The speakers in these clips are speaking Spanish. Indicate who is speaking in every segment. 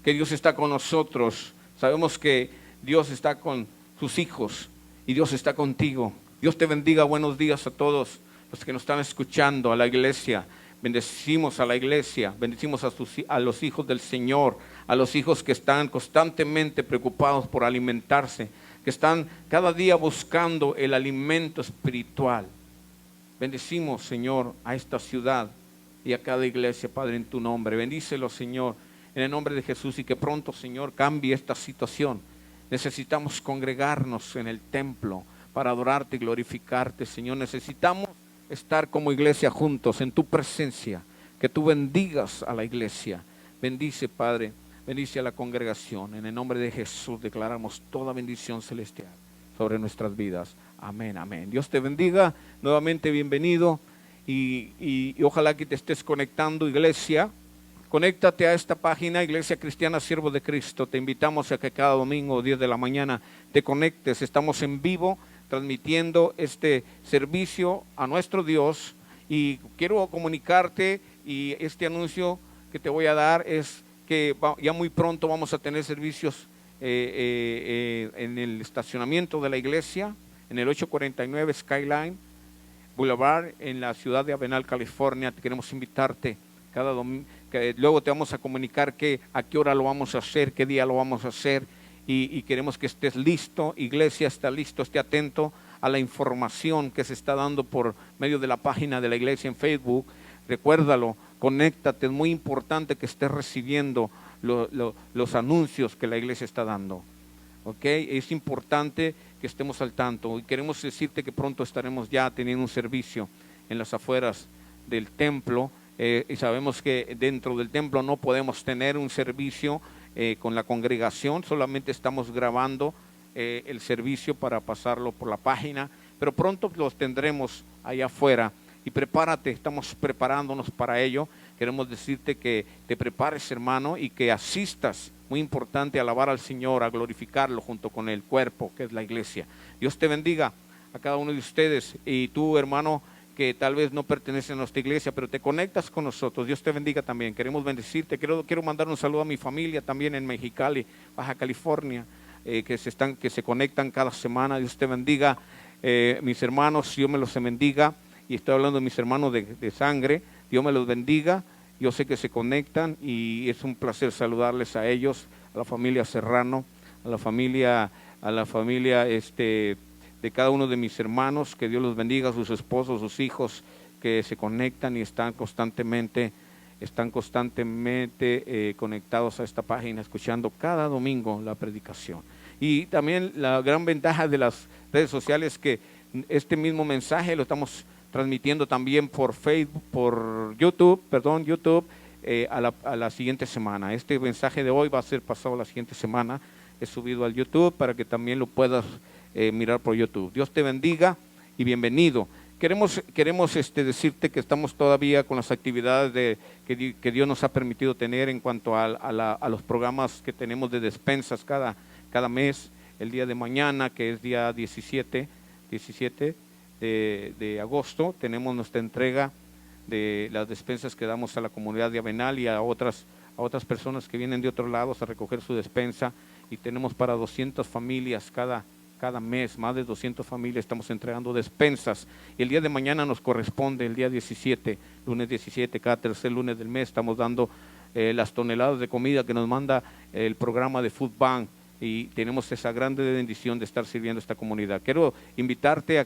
Speaker 1: que Dios está con nosotros. Sabemos que Dios está con sus hijos y Dios está contigo. Dios te bendiga. Buenos días a todos los que nos están escuchando, a la iglesia. Bendecimos a la iglesia, bendecimos a los hijos del Señor, a los hijos que están constantemente preocupados por alimentarse, que están cada día buscando el alimento espiritual. Bendecimos, Señor, a esta ciudad y a cada iglesia, Padre, en tu nombre. Bendícelo, Señor, en el nombre de Jesús, y que pronto, Señor, cambie esta situación. Necesitamos congregarnos en el templo para adorarte y glorificarte, Señor. Necesitamos estar como iglesia juntos en tu presencia. Que tú bendigas a la iglesia. Bendice, Padre, bendice a la congregación. En el nombre de Jesús declaramos toda bendición celestial sobre nuestras vidas. Amén, amén. Dios te bendiga. Nuevamente bienvenido y ojalá que te estés conectando, iglesia. Conéctate a esta página, Iglesia Cristiana Siervos de Cristo. Te invitamos a que cada domingo 10 de la mañana te conectes. Estamos en vivo transmitiendo este servicio a nuestro Dios, y quiero comunicarte, y este anuncio que te voy a dar es que ya muy pronto vamos a tener servicios en el estacionamiento de la iglesia, en el 849 Skyline Boulevard, en la ciudad de Avenal, California. Te queremos invitarte cada domingo. Luego te vamos a comunicar a qué hora lo vamos a hacer, qué día lo vamos a hacer, y queremos que estés listo. Iglesia, está listo, esté atento a la información que se está dando por medio de la página de la iglesia en Facebook. Recuérdalo, conéctate, es muy importante que estés recibiendo los anuncios que la iglesia está dando. ¿Ok? Es importante que estemos al tanto, y queremos decirte que pronto estaremos ya teniendo un servicio en las afueras del templo. Y sabemos que dentro del templo no podemos tener un servicio con la congregación, solamente estamos grabando el servicio para pasarlo por la página, pero pronto los tendremos allá afuera. Y prepárate, estamos preparándonos para ello. Queremos decirte que te prepares, hermano, y que asistas, muy importante, a alabar al Señor, a glorificarlo junto con el cuerpo que es la iglesia. Dios te bendiga a cada uno de ustedes, y tú, hermano, que tal vez no pertenece a nuestra iglesia, pero te conectas con nosotros. Dios te bendiga también. Queremos bendecirte. Quiero mandar un saludo a mi familia también en Mexicali, Baja California, que se conectan cada semana. Dios te bendiga. Mis hermanos, Dios me los bendiga. Y estoy hablando de mis hermanos de sangre. Dios me los bendiga. Yo sé que se conectan y es un placer saludarles a ellos, a la familia Serrano, a la familia de cada uno de mis hermanos. Que Dios los bendiga, a sus esposos, sus hijos, que se conectan y están constantemente conectados a esta página, escuchando cada domingo la predicación. Y también la gran ventaja de las redes sociales es que este mismo mensaje lo estamos transmitiendo también por Facebook, por YouTube, a la siguiente semana. Este mensaje de hoy va a ser pasado la siguiente semana, es subido al YouTube para que también lo puedas mirar por YouTube. Dios te bendiga y bienvenido. Queremos decirte que estamos todavía con las actividades que Dios nos ha permitido tener en cuanto a los programas que tenemos de despensas cada mes. El día de mañana, que es día 17 de agosto, tenemos nuestra entrega de las despensas que damos a la comunidad de Avenal y a otras personas que vienen de otros lados a recoger su despensa, y tenemos para 200 familias cada mes, más de 200 familias estamos entregando despensas. Y el día de mañana nos corresponde el día 17, lunes 17, cada tercer lunes del mes estamos dando las toneladas de comida que nos manda el programa de Food Bank, y tenemos esa grande bendición de estar sirviendo a esta comunidad. Quiero invitarte a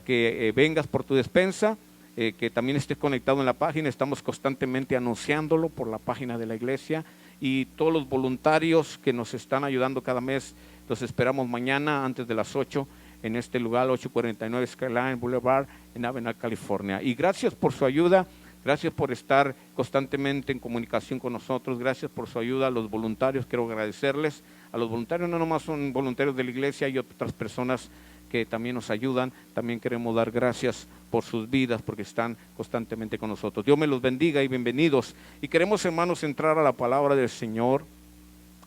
Speaker 1: que vengas por tu despensa, que también estés conectado en la página. Estamos constantemente anunciándolo por la página de la iglesia, y todos los voluntarios que nos están ayudando cada mes los esperamos mañana antes de las 8 en este lugar, 849 Skyline Boulevard en Avenal, California. Y gracias por su ayuda, gracias por estar constantemente en comunicación con nosotros, gracias por su ayuda a los voluntarios. Quiero agradecerles a los voluntarios, no nomás son voluntarios de la iglesia, hay otras personas que también nos ayudan. También queremos dar gracias por sus vidas, porque están constantemente con nosotros. Dios me los bendiga y bienvenidos. Y queremos, hermanos, entrar a la palabra del Señor,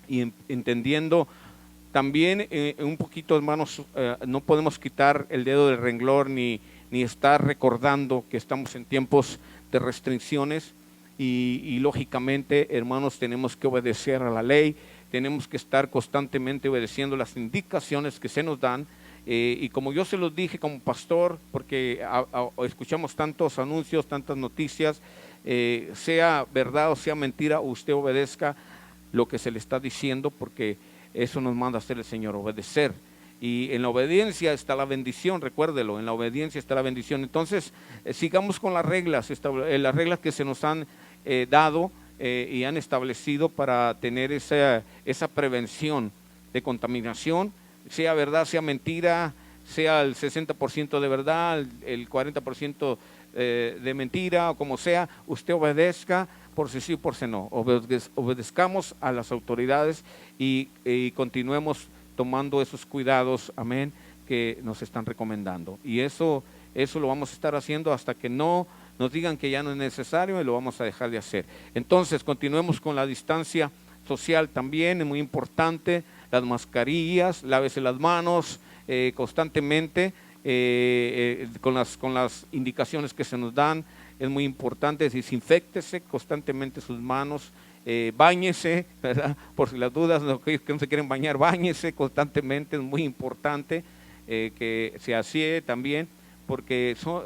Speaker 1: y entendiendo también un poquito, hermanos, no podemos quitar el dedo del renglón ni estar recordando que estamos en tiempos de restricciones, y lógicamente, hermanos, tenemos que obedecer a la ley, tenemos que estar constantemente obedeciendo las indicaciones que se nos dan. Y como yo se los dije como pastor, porque escuchamos tantos anuncios, tantas noticias, sea verdad o sea mentira, usted obedezca lo que se le está diciendo, porque eso nos manda a hacer el Señor, obedecer. Y en la obediencia está la bendición, recuérdelo, en la obediencia está la bendición. Entonces, sigamos con las reglas que se nos han dado y han establecido para tener esa prevención de contaminación, sea verdad, sea mentira, sea el 60% de verdad, el 40% de mentira, o como sea, usted obedezca por sí sí, por sí no. Obedezcamos a las autoridades y continuemos tomando esos cuidados, amén, que nos están recomendando. Y eso lo vamos a estar haciendo hasta que no nos digan que ya no es necesario, y lo vamos a dejar de hacer. Entonces, continuemos con la distancia social también, es muy importante, las mascarillas, lávese las manos constantemente, con las indicaciones que se nos dan. Es muy importante, desinféctese constantemente sus manos, báñese, ¿verdad? Por si las dudas, aquellos que no se quieren bañar, báñese constantemente, es muy importante que se asee también, porque son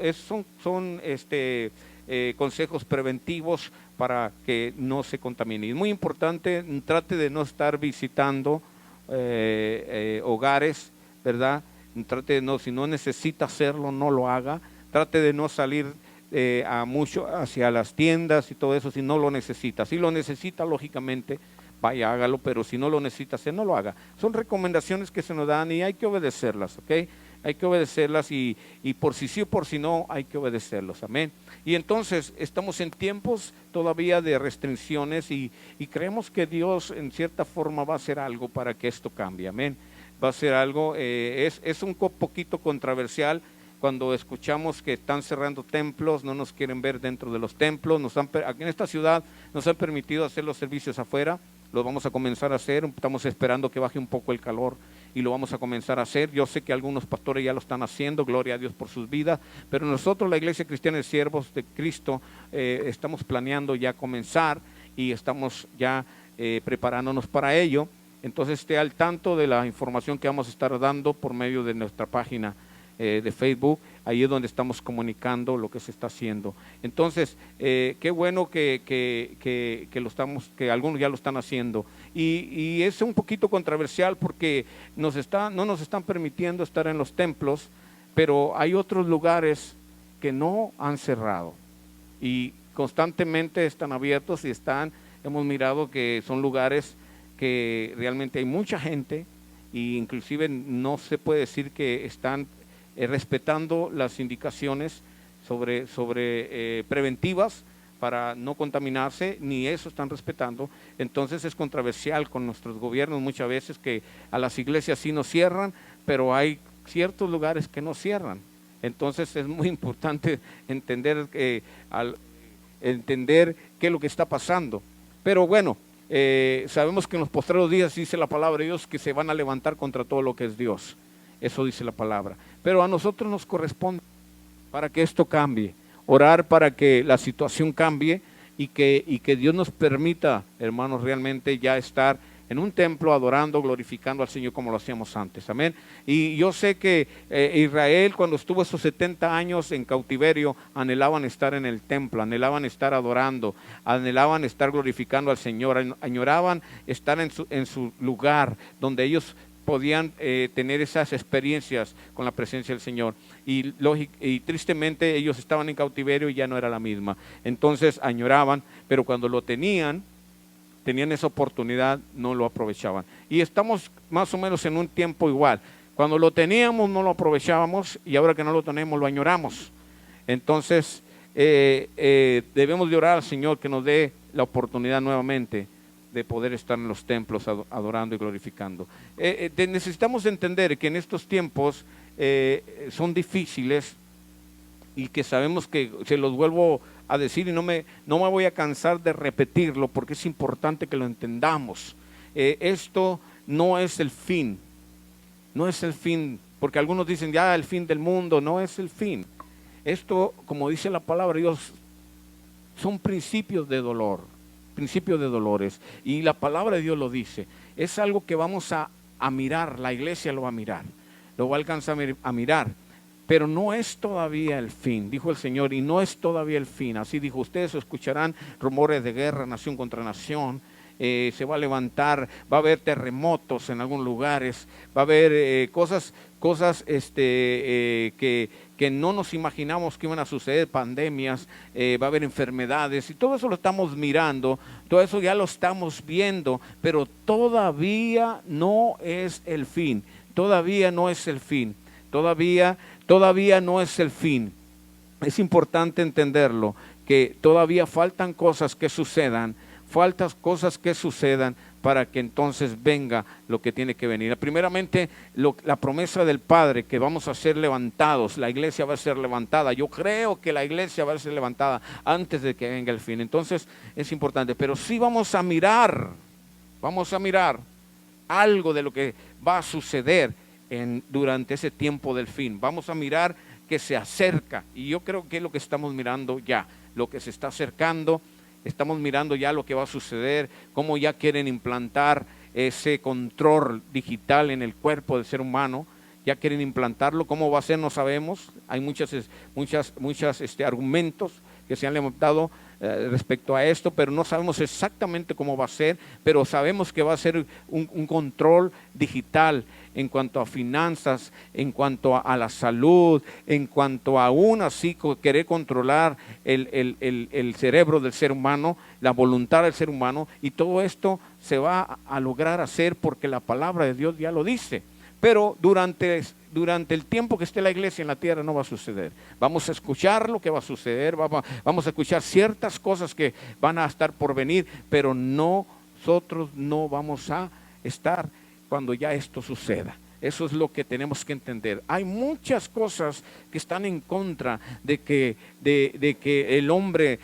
Speaker 1: consejos preventivos para que no se contamine. Es muy importante, trate de no estar visitando hogares, ¿verdad? Trate de no, si no necesita hacerlo, no lo haga. Trate de no salir hacia las tiendas y todo eso si no lo necesita. Si lo necesita, lógicamente, vaya, hágalo, pero si no lo necesita hacer, no lo haga. Son recomendaciones que se nos dan y hay que obedecerlas, ¿ok? Hay que obedecerlas y por si sí o por si no, hay que obedecerlos, amén. Y entonces estamos en tiempos todavía de restricciones y creemos que Dios en cierta forma va a hacer algo para que esto cambie, amén. Va a hacer algo, es un poquito controversial cuando escuchamos que están cerrando templos, no nos quieren ver dentro de los templos. Aquí en esta ciudad nos han permitido hacer los servicios afuera, los vamos a comenzar a hacer, estamos esperando que baje un poco el calor y lo vamos a comenzar a hacer. Yo sé que algunos pastores ya lo están haciendo, gloria a Dios por sus vidas, pero nosotros, la Iglesia Cristiana de Siervos de Cristo, estamos planeando ya comenzar y estamos ya preparándonos para ello. Entonces esté al tanto de la información que vamos a estar dando por medio de nuestra página de Facebook. Ahí es donde estamos comunicando lo que se está haciendo. Entonces, qué bueno que algunos ya lo están haciendo. Y es un poquito controversial porque no nos están permitiendo estar en los templos, pero hay otros lugares que no han cerrado y constantemente están abiertos y hemos mirado que son lugares que realmente hay mucha gente, e inclusive no se puede decir que están respetando las indicaciones sobre preventivas para no contaminarse, ni eso están respetando. Entonces es controversial con nuestros gobiernos muchas veces, que a las iglesias sí nos cierran, pero hay ciertos lugares que no cierran. Entonces es muy importante entender qué es lo que está pasando. Pero bueno, sabemos que en los postreros días dice la palabra de Dios que se van a levantar contra todo lo que es Dios. Eso dice la palabra. Pero a nosotros nos corresponde, para que esto cambie, orar para que la situación cambie y que Dios nos permita, hermanos, realmente ya estar en un templo adorando, glorificando al Señor como lo hacíamos antes, amén. Y yo sé que Israel, cuando estuvo esos 70 años en cautiverio, anhelaban estar en el templo, anhelaban estar adorando, anhelaban estar glorificando al Señor, añoraban estar en su lugar donde ellos podían tener esas experiencias con la presencia del Señor. Y tristemente ellos estaban en cautiverio y ya no era la misma. Entonces añoraban, pero cuando lo tenían esa oportunidad, no lo aprovechaban. Y estamos más o menos en un tiempo igual. Cuando lo teníamos no lo aprovechábamos, y ahora que no lo tenemos lo añoramos. Entonces debemos de orar al Señor que nos dé la oportunidad nuevamente de poder estar en los templos adorando y glorificando. Necesitamos entender que en estos tiempos son difíciles, y que sabemos que, se los vuelvo a decir y no me voy a cansar de repetirlo, porque es importante que lo entendamos. Esto no es el fin, porque algunos dicen ya el fin del mundo. No es el fin. Esto, como dice la palabra de Dios, son principios de dolor, principios de dolores. Y la palabra de Dios lo dice. Es algo que vamos a mirar, la iglesia lo va a mirar, lo va a alcanzar a mirar. Pero no es todavía el fin, dijo el Señor, y no es todavía el fin. Así dijo, ustedes escucharán rumores de guerra, nación contra nación. Se va a levantar, va a haber terremotos en algunos lugares, va a haber cosas que no nos imaginamos que iban a suceder, pandemias, va a haber enfermedades, y todo eso lo estamos mirando, todo eso ya lo estamos viendo, pero todavía no es el fin, todavía no es el fin, todavía no es el fin. Es importante entenderlo, que todavía faltan cosas que sucedan, para que entonces venga lo que tiene que venir. Primeramente, la promesa del Padre, que vamos a ser levantados, la iglesia va a ser levantada. Yo creo que la iglesia va a ser levantada antes de que venga el fin. Entonces es importante, pero sí vamos a mirar algo de lo que va a suceder durante ese tiempo del fin. Vamos a mirar que se acerca, y yo creo que es lo que estamos mirando ya, lo que se está acercando. Estamos mirando ya lo que va a suceder, cómo ya quieren implantar ese control digital en el cuerpo del ser humano. Ya quieren implantarlo, cómo va a ser no sabemos. Hay muchos argumentos que se han levantado respecto a esto, pero no sabemos exactamente cómo va a ser, pero sabemos que va a ser un control digital en cuanto a finanzas, en cuanto a la salud, en cuanto a aún así querer controlar el cerebro del ser humano, la voluntad del ser humano, y todo esto se va a lograr hacer porque la palabra de Dios ya lo dice. Pero durante el tiempo que esté la iglesia en la tierra no va a suceder. Vamos a escuchar lo que va a suceder, vamos a escuchar ciertas cosas que van a estar por venir, pero nosotros no vamos a estar cuando ya esto suceda. Eso es lo que tenemos que entender. Hay muchas cosas que están en contra de que el hombre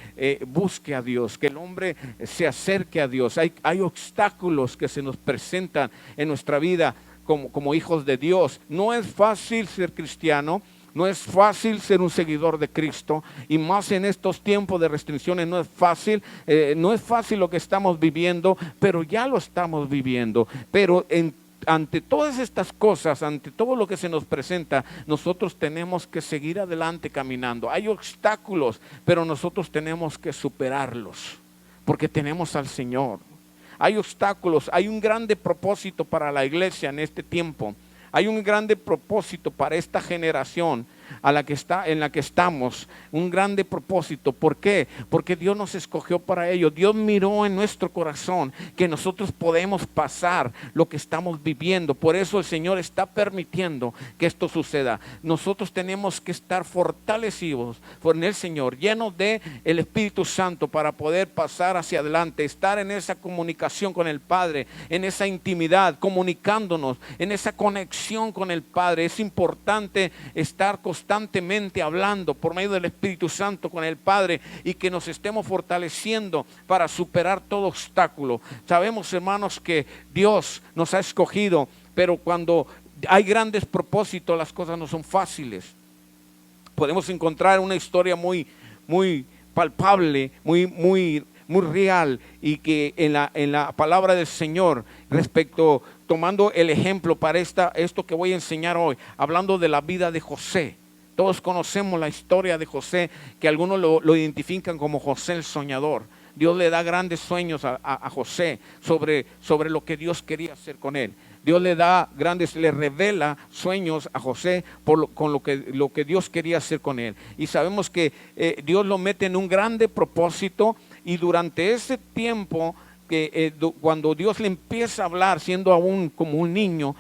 Speaker 1: busque a Dios, que el hombre se acerque a Dios. Hay obstáculos que se nos presentan en nuestra vida como hijos de Dios. No es fácil ser cristiano, no es fácil ser un seguidor de Cristo, y más en estos tiempos de restricciones no es fácil lo que estamos viviendo, pero ya lo estamos viviendo. Pero ante todas estas cosas, ante todo lo que se nos presenta, nosotros tenemos que seguir adelante caminando. Hay obstáculos, pero nosotros tenemos que superarlos, porque tenemos al Señor. Hay obstáculos, hay un grande propósito para la iglesia en este tiempo. Hay un grande propósito para esta generación en la que estamos, un grande propósito. ¿Por qué? Porque Dios nos escogió para ello. Dios miró en nuestro corazón que nosotros podemos pasar lo que estamos viviendo. Por eso el Señor está permitiendo que esto suceda. Nosotros tenemos que estar fortalecidos por el Señor, llenos de el Espíritu Santo, para poder pasar hacia adelante, estar en esa comunicación con el Padre, en esa intimidad, comunicándonos, en esa conexión con el Padre. Es importante estar constantemente hablando por medio del Espíritu Santo con el Padre, y que nos estemos fortaleciendo para superar todo obstáculo. Sabemos, hermanos, que Dios nos ha escogido, pero cuando hay grandes propósitos, las cosas no son fáciles. Podemos encontrar una historia muy palpable, muy real, y que en la palabra del Señor, tomando el ejemplo para esto que voy a enseñar hoy, hablando de la vida de José. Todos conocemos la historia de José, que algunos lo identifican como José el soñador. Dios le da grandes sueños a José sobre lo que Dios quería hacer con él. Dios le revela sueños a José con lo que Dios quería hacer con él. Y sabemos que Dios lo mete en un grande propósito, y durante ese tiempo, cuando Dios le empieza a hablar, siendo aún como un niño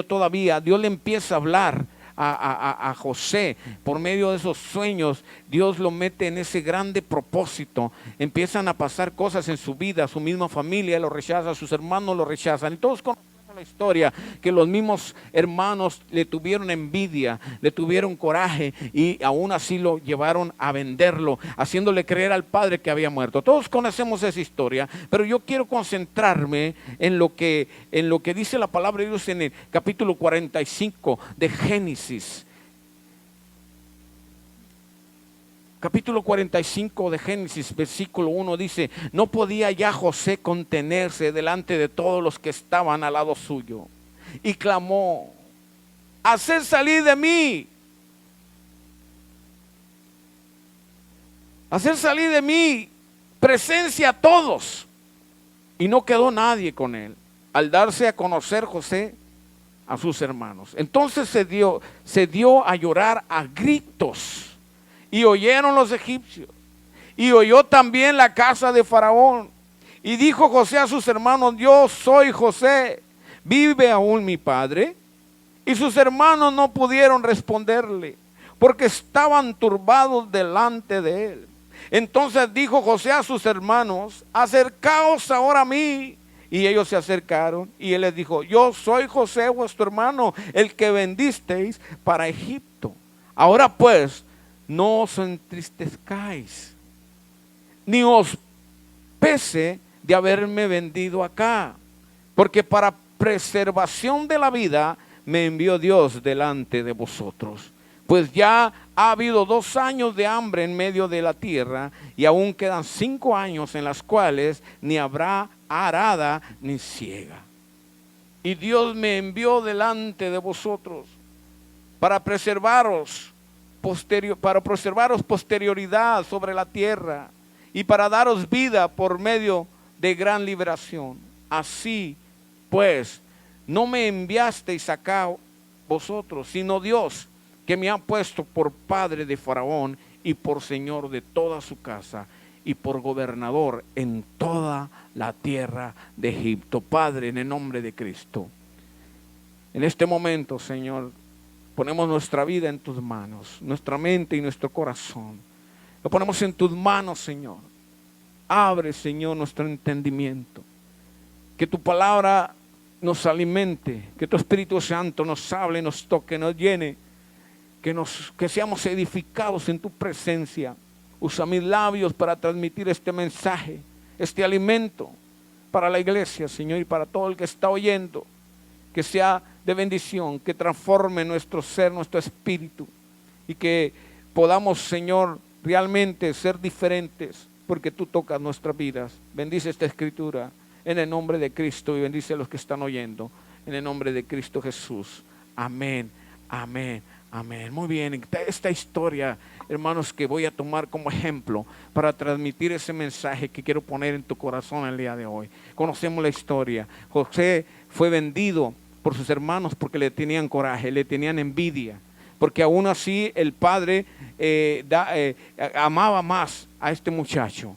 Speaker 1: todavía, Dios le empieza a hablar a José por medio de esos sueños. Dios lo mete en ese grande propósito. Empiezan a pasar cosas en su vida, su misma familia lo rechaza, sus hermanos lo rechazan, y todos conocemos la historia, que los mismos hermanos le tuvieron envidia, le tuvieron coraje, y aún así lo llevaron a venderlo, haciéndole creer al padre que había muerto. Todos conocemos esa historia, pero yo quiero concentrarme en lo que dice la palabra de Dios en el capítulo 45 de Génesis. Capítulo 45 de Génesis, versículo 1 dice: no podía ya José contenerse delante de todos los que estaban al lado suyo, y clamó: haced salir de mí, hacer salir de mí presencia a todos. Y no quedó nadie con él, al darse a conocer José a sus hermanos. Entonces se dio a llorar a gritos, y oyeron los egipcios, y oyó también la casa de Faraón. Y dijo José a sus hermanos: yo soy José, ¿vive aún mi padre? Y sus hermanos no pudieron responderle, porque estaban turbados delante de él. Entonces dijo José a sus hermanos: acercaos ahora a mí. Y ellos se acercaron, y él les dijo: yo soy José vuestro hermano, el que vendisteis para Egipto. Ahora pues, no os entristezcáis, ni os pese de haberme vendido acá, porque para preservación de la vida me envió Dios delante de vosotros. Pues ya ha habido 2 años de hambre en medio de la tierra, y aún quedan 5 años en las cuales ni habrá arada ni siega. Y Dios me envió delante de vosotros para preservaros posterioridad sobre la tierra, y para daros vida por medio de gran liberación. Así pues, no me enviasteis acá vosotros, sino Dios, que me ha puesto por padre de Faraón, y por señor de toda su casa, y por gobernador en toda la tierra de Egipto. Padre, en el nombre de Cristo, en este momento, Señor, ponemos nuestra vida en tus manos, nuestra mente y nuestro corazón. Lo ponemos en tus manos, Señor. Abre, Señor, nuestro entendimiento. Que tu palabra nos alimente, que tu Espíritu Santo nos hable, nos toque, nos llene. Que seamos edificados en tu presencia. Usa mis labios para transmitir este mensaje, este alimento para la iglesia, Señor, y para todo el que está oyendo. Que sea de bendición, que transforme nuestro ser, nuestro espíritu, y que podamos, Señor, realmente ser diferentes, porque tú tocas nuestras vidas. Bendice esta escritura en el nombre de Cristo, y bendice a los que están oyendo en el nombre de Cristo Jesús. Amén, amén, amén. Muy bien, esta historia, hermanos, que voy a tomar como ejemplo para transmitir ese mensaje que quiero poner en tu corazón el día de hoy. Conocemos la historia. José fue vendido por sus hermanos porque le tenían coraje, le tenían envidia, porque aún así el padre amaba más a este muchacho,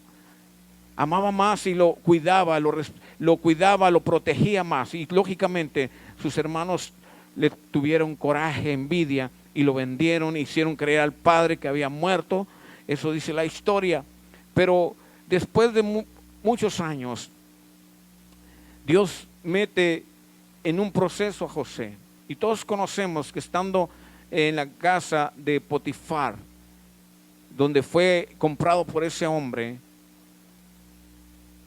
Speaker 1: amaba más y lo cuidaba, lo protegía más, y lógicamente sus hermanos le tuvieron coraje, envidia, y lo vendieron, hicieron creer al padre que había muerto. Eso dice la historia. Pero después de muchos años, Dios mete en un proceso a José, y todos conocemos que estando en la casa de Potifar, donde fue comprado por ese hombre,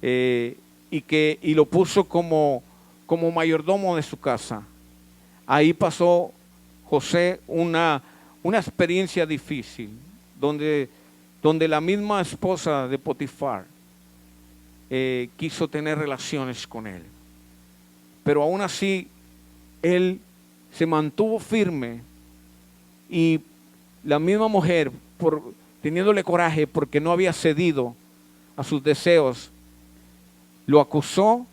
Speaker 1: y lo puso como mayordomo de su casa. Ahí pasó José una experiencia difícil, donde la misma esposa de Potifar quiso tener relaciones con él. Pero aún así, él se mantuvo firme, y la misma mujer, teniéndole coraje porque no había cedido a sus deseos, lo acusó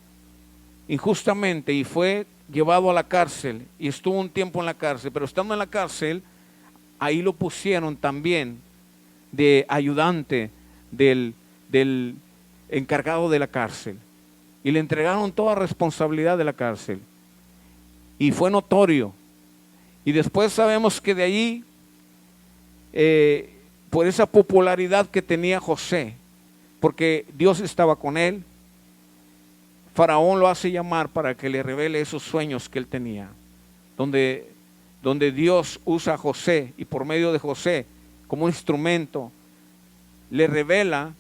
Speaker 1: injustamente y fue llevado a la cárcel, y estuvo un tiempo en la cárcel. Pero estando en la cárcel, ahí lo pusieron también de ayudante del encargado de la cárcel, y le entregaron toda responsabilidad de la cárcel, y fue notorio. Y después sabemos que de allí, por esa popularidad que tenía José, porque Dios estaba con él, Faraón lo hace llamar para que le revele esos sueños que él tenía, donde Dios usa a José, y por medio de José, como un instrumento, le revela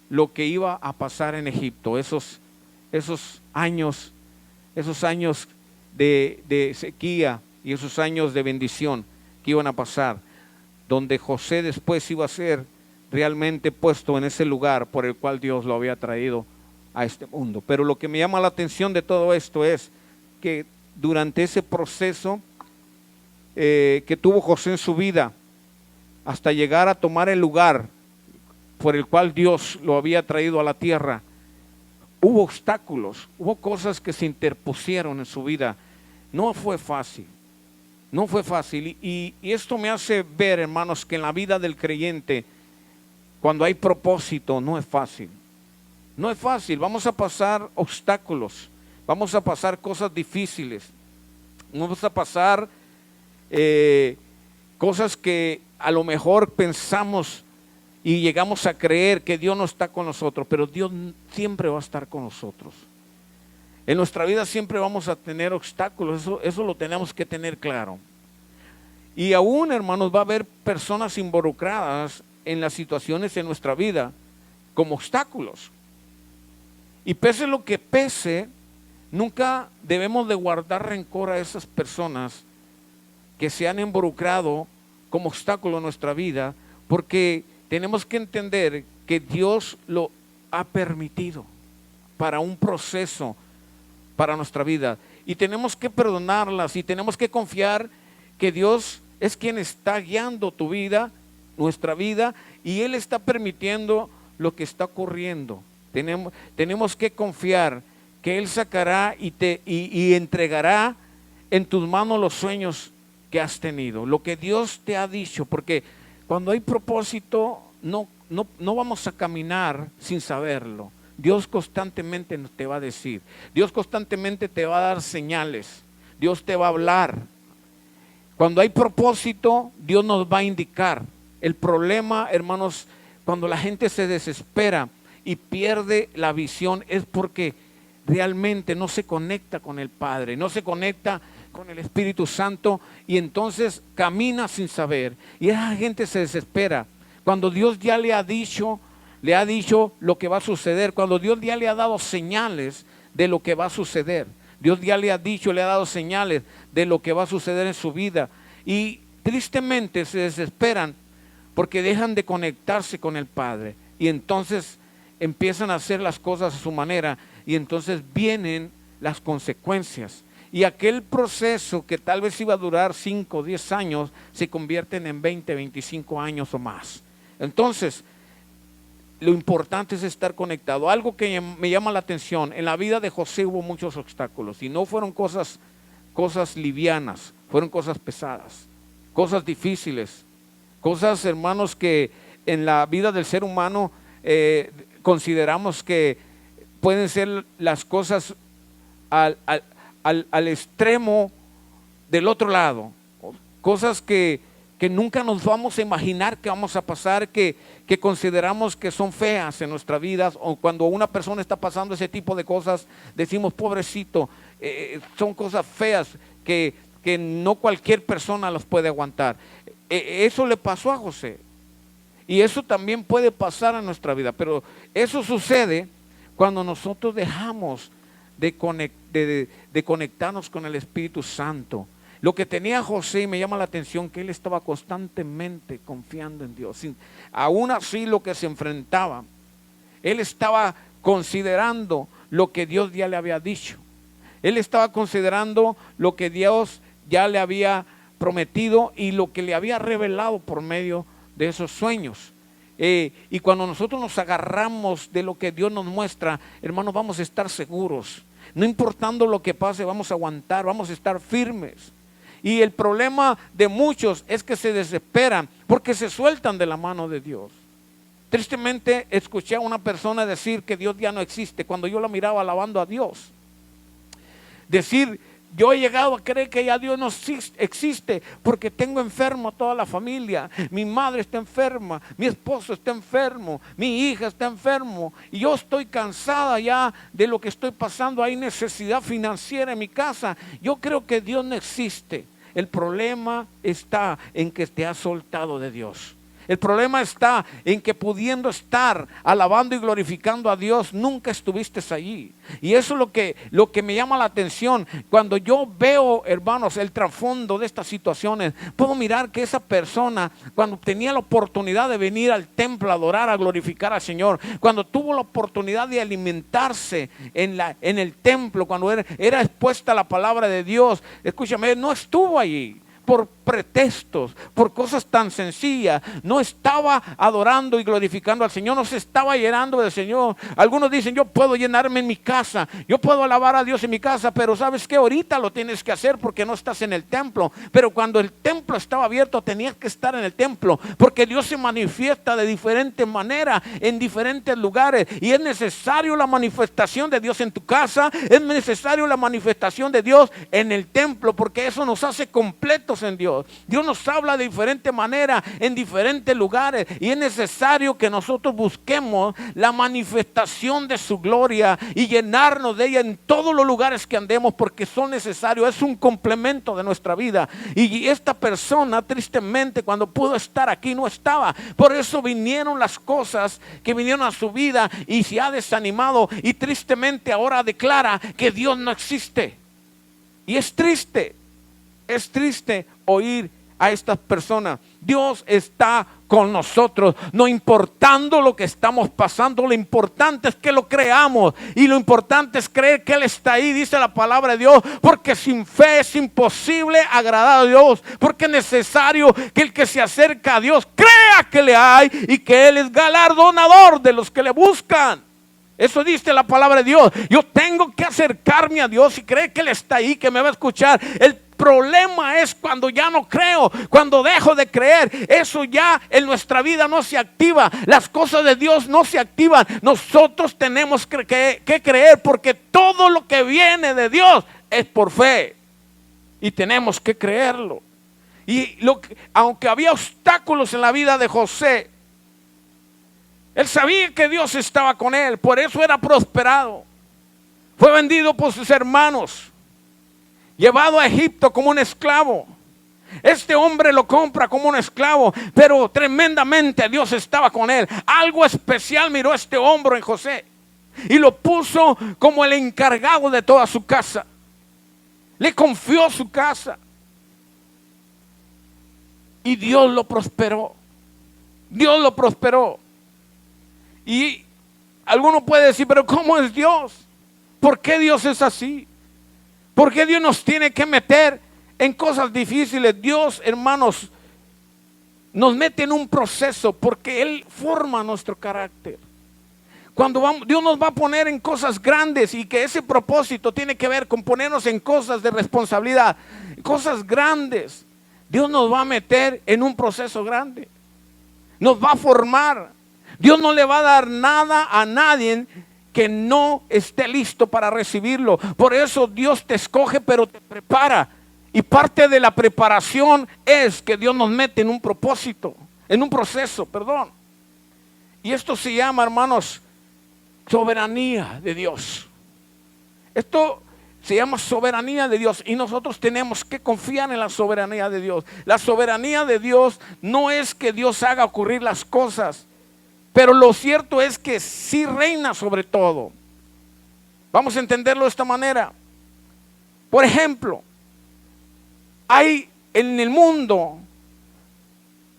Speaker 1: lo que iba a pasar en Egipto, esos años de sequía, y esos años de bendición que iban a pasar, donde José después iba a ser realmente puesto en ese lugar por el cual Dios lo había traído a este mundo. Pero lo que me llama la atención de todo esto es que durante ese proceso que tuvo José en su vida, hasta llegar a tomar el lugar por el cual Dios lo había traído a la tierra, hubo obstáculos, hubo cosas que se interpusieron en su vida. No fue fácil, no fue fácil. Y esto me hace ver, hermanos, que en la vida del creyente, cuando hay propósito, no es fácil. No es fácil, vamos a pasar obstáculos, vamos a pasar cosas difíciles, vamos a pasar cosas que a lo mejor pensamos y llegamos a creer que Dios no está con nosotros, pero Dios siempre va a estar con nosotros. En nuestra vida siempre vamos a tener obstáculos, eso lo tenemos que tener claro. Y aún, hermanos, va a haber personas involucradas en las situaciones en nuestra vida como obstáculos. Y pese lo que pese, nunca debemos de guardar rencor a esas personas que se han involucrado como obstáculo en nuestra vida, porque tenemos que entender que Dios lo ha permitido para un proceso para nuestra vida. Y tenemos que perdonarlas y tenemos que confiar que Dios es quien está guiando tu vida, nuestra vida, y Él está permitiendo lo que está ocurriendo. Tenemos que confiar que Él sacará y entregará en tus manos los sueños que has tenido, lo que Dios te ha dicho, porque cuando hay propósito no vamos a caminar sin saberlo. Dios constantemente te va a decir, Dios constantemente te va a dar señales, Dios te va a hablar. Cuando hay propósito, Dios nos va a indicar. El problema, hermanos, cuando la gente se desespera y pierde la visión, es porque realmente no se conecta con el Padre, no se conecta con el Espíritu Santo, y entonces camina sin saber. Y esa gente se desespera cuando Dios ya le ha dicho lo que va a suceder, cuando Dios ya le ha dado señales de lo que va a suceder. Dios ya le ha dicho, le ha dado señales de lo que va a suceder en su vida. Y tristemente se desesperan porque dejan de conectarse con el Padre. Y entonces empiezan a hacer las cosas a su manera. Y entonces vienen las consecuencias. Y aquel proceso que tal vez iba a durar 5 o 10 años, se convierten en 20, 25 años o más. Entonces, lo importante es estar conectado. Algo que me llama la atención, en la vida de José hubo muchos obstáculos y no fueron cosas livianas, fueron cosas pesadas, cosas difíciles, cosas, hermanos, que en la vida del ser humano consideramos que pueden ser las cosas al extremo del otro lado, cosas que nunca nos vamos a imaginar que vamos a pasar, que consideramos que son feas en nuestra vida, o cuando una persona está pasando ese tipo de cosas, decimos pobrecito, son cosas feas que no cualquier persona las puede aguantar. Eso le pasó a José, y eso también puede pasar en nuestra vida, pero eso sucede cuando nosotros dejamos de conectarnos con el Espíritu Santo. Lo que tenía José, me llama la atención, que él estaba constantemente confiando en Dios. Aún así, lo que se enfrentaba, él estaba considerando lo que Dios ya le había dicho. Él estaba considerando lo que Dios ya le había prometido y lo que le había revelado por medio de esos sueños. Y cuando nosotros nos agarramos de lo que Dios nos muestra, hermanos, vamos a estar seguros. No importando lo que pase, vamos a aguantar, vamos a estar firmes. Y el problema de muchos es que se desesperan porque se sueltan de la mano de Dios. Tristemente escuché a una persona decir que Dios ya no existe cuando yo la miraba alabando a Dios. Decir, yo he llegado a creer que ya Dios no existe porque tengo enfermo a toda la familia. Mi madre está enferma, mi esposo está enfermo, mi hija está enfermo y yo estoy cansada ya de lo que estoy pasando. Hay necesidad financiera en mi casa. Yo creo que Dios no existe. El problema está en que te has soltado de Dios. El problema está en que pudiendo estar alabando y glorificando a Dios, nunca estuviste allí. Y eso es lo que me llama la atención. Cuando yo veo, hermanos, el trasfondo de estas situaciones, puedo mirar que esa persona, cuando tenía la oportunidad de venir al templo a adorar, a glorificar al Señor, cuando tuvo la oportunidad de alimentarse en el templo, cuando era expuesta la palabra de Dios, escúchame, no estuvo allí por pretextos, por cosas tan sencillas. No estaba adorando y glorificando al Señor, no se estaba llenando del Señor. Algunos dicen, yo puedo llenarme en mi casa, yo puedo alabar a Dios en mi casa, pero sabes que ahorita lo tienes que hacer porque no estás en el templo. Pero cuando el templo estaba abierto, tenías que estar en el templo, porque Dios se manifiesta de diferente manera en diferentes lugares, y es necesario la manifestación de Dios en tu casa, es necesario la manifestación de Dios en el templo, porque eso nos hace completos en Dios. Dios nos habla de diferente manera en diferentes lugares, y es necesario que nosotros busquemos la manifestación de su gloria y llenarnos de ella en todos los lugares que andemos, porque son necesarios, es un complemento de nuestra vida. Y esta persona, tristemente, cuando pudo estar aquí, no estaba. Por eso vinieron las cosas que vinieron a su vida y se ha desanimado, y tristemente ahora declara que Dios no existe. Y es triste oír a estas personas. Dios está con nosotros, no importando lo que estamos pasando. Lo importante es que lo creamos, y lo importante es creer que Él está ahí, dice la palabra de Dios, porque sin fe es imposible agradar a Dios, porque es necesario que el que se acerca a Dios crea que le hay y que Él es galardonador de los que le buscan. Eso dice la palabra de Dios. Yo tengo que acercarme a Dios y creer que Él está ahí, que me va a escuchar. El problema es cuando ya no creo, cuando dejo de creer. Eso ya en nuestra vida no se activa. Las cosas de Dios no se activan. Nosotros tenemos que creer, porque todo lo que viene de Dios es por fe, y tenemos que creerlo. Y aunque había obstáculos en la vida de José, él sabía que Dios estaba con él, por eso era prosperado. Fue vendido por sus hermanos, llevado a Egipto como un esclavo. Este hombre lo compra como un esclavo, pero tremendamente Dios estaba con él. Algo especial miró este hombre en José y lo puso como el encargado de toda su casa. Le confió su casa y Dios lo prosperó. Dios lo prosperó. Y alguno puede decir, pero ¿cómo es Dios? ¿Por qué Dios es así? ¿Por qué Dios nos tiene que meter en cosas difíciles? Dios, hermanos, nos mete en un proceso porque Él forma nuestro carácter. Dios nos va a poner en cosas grandes, y que ese propósito tiene que ver con ponernos en cosas de responsabilidad, cosas grandes. Dios nos va a meter en un proceso grande, nos va a formar. Dios no le va a dar nada a nadie que no esté listo para recibirlo. Por eso Dios te escoge, pero te prepara. Y parte de la preparación es que Dios nos mete en un propósito, en un proceso, perdón. Y esto se llama, hermanos, soberanía de Dios. Esto se llama soberanía de Dios, y nosotros tenemos que confiar en la soberanía de Dios. La soberanía de Dios no es que Dios haga ocurrir las cosas, pero lo cierto es que sí reina sobre todo. Vamos a entenderlo de esta manera. Por ejemplo, hay en el mundo,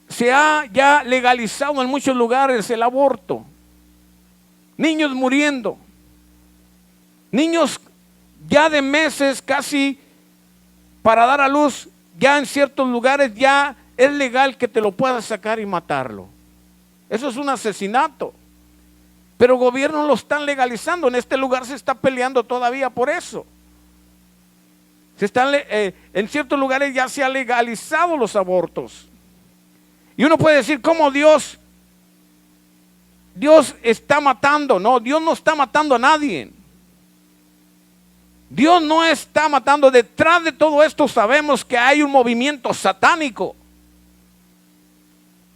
Speaker 1: se ha ya legalizado en muchos lugares el aborto. Niños muriendo, niños ya de meses casi para dar a luz. Ya en ciertos lugares ya es legal que te lo puedas sacar y matarlo. Eso es un asesinato, pero gobiernos lo están legalizando. En este lugar se está peleando todavía por eso. En ciertos lugares ya se han legalizado los abortos. Y uno puede decir, ¿cómo Dios está matando? No, Dios no está matando a nadie. Dios no está matando. Detrás de todo esto sabemos que hay un movimiento satánico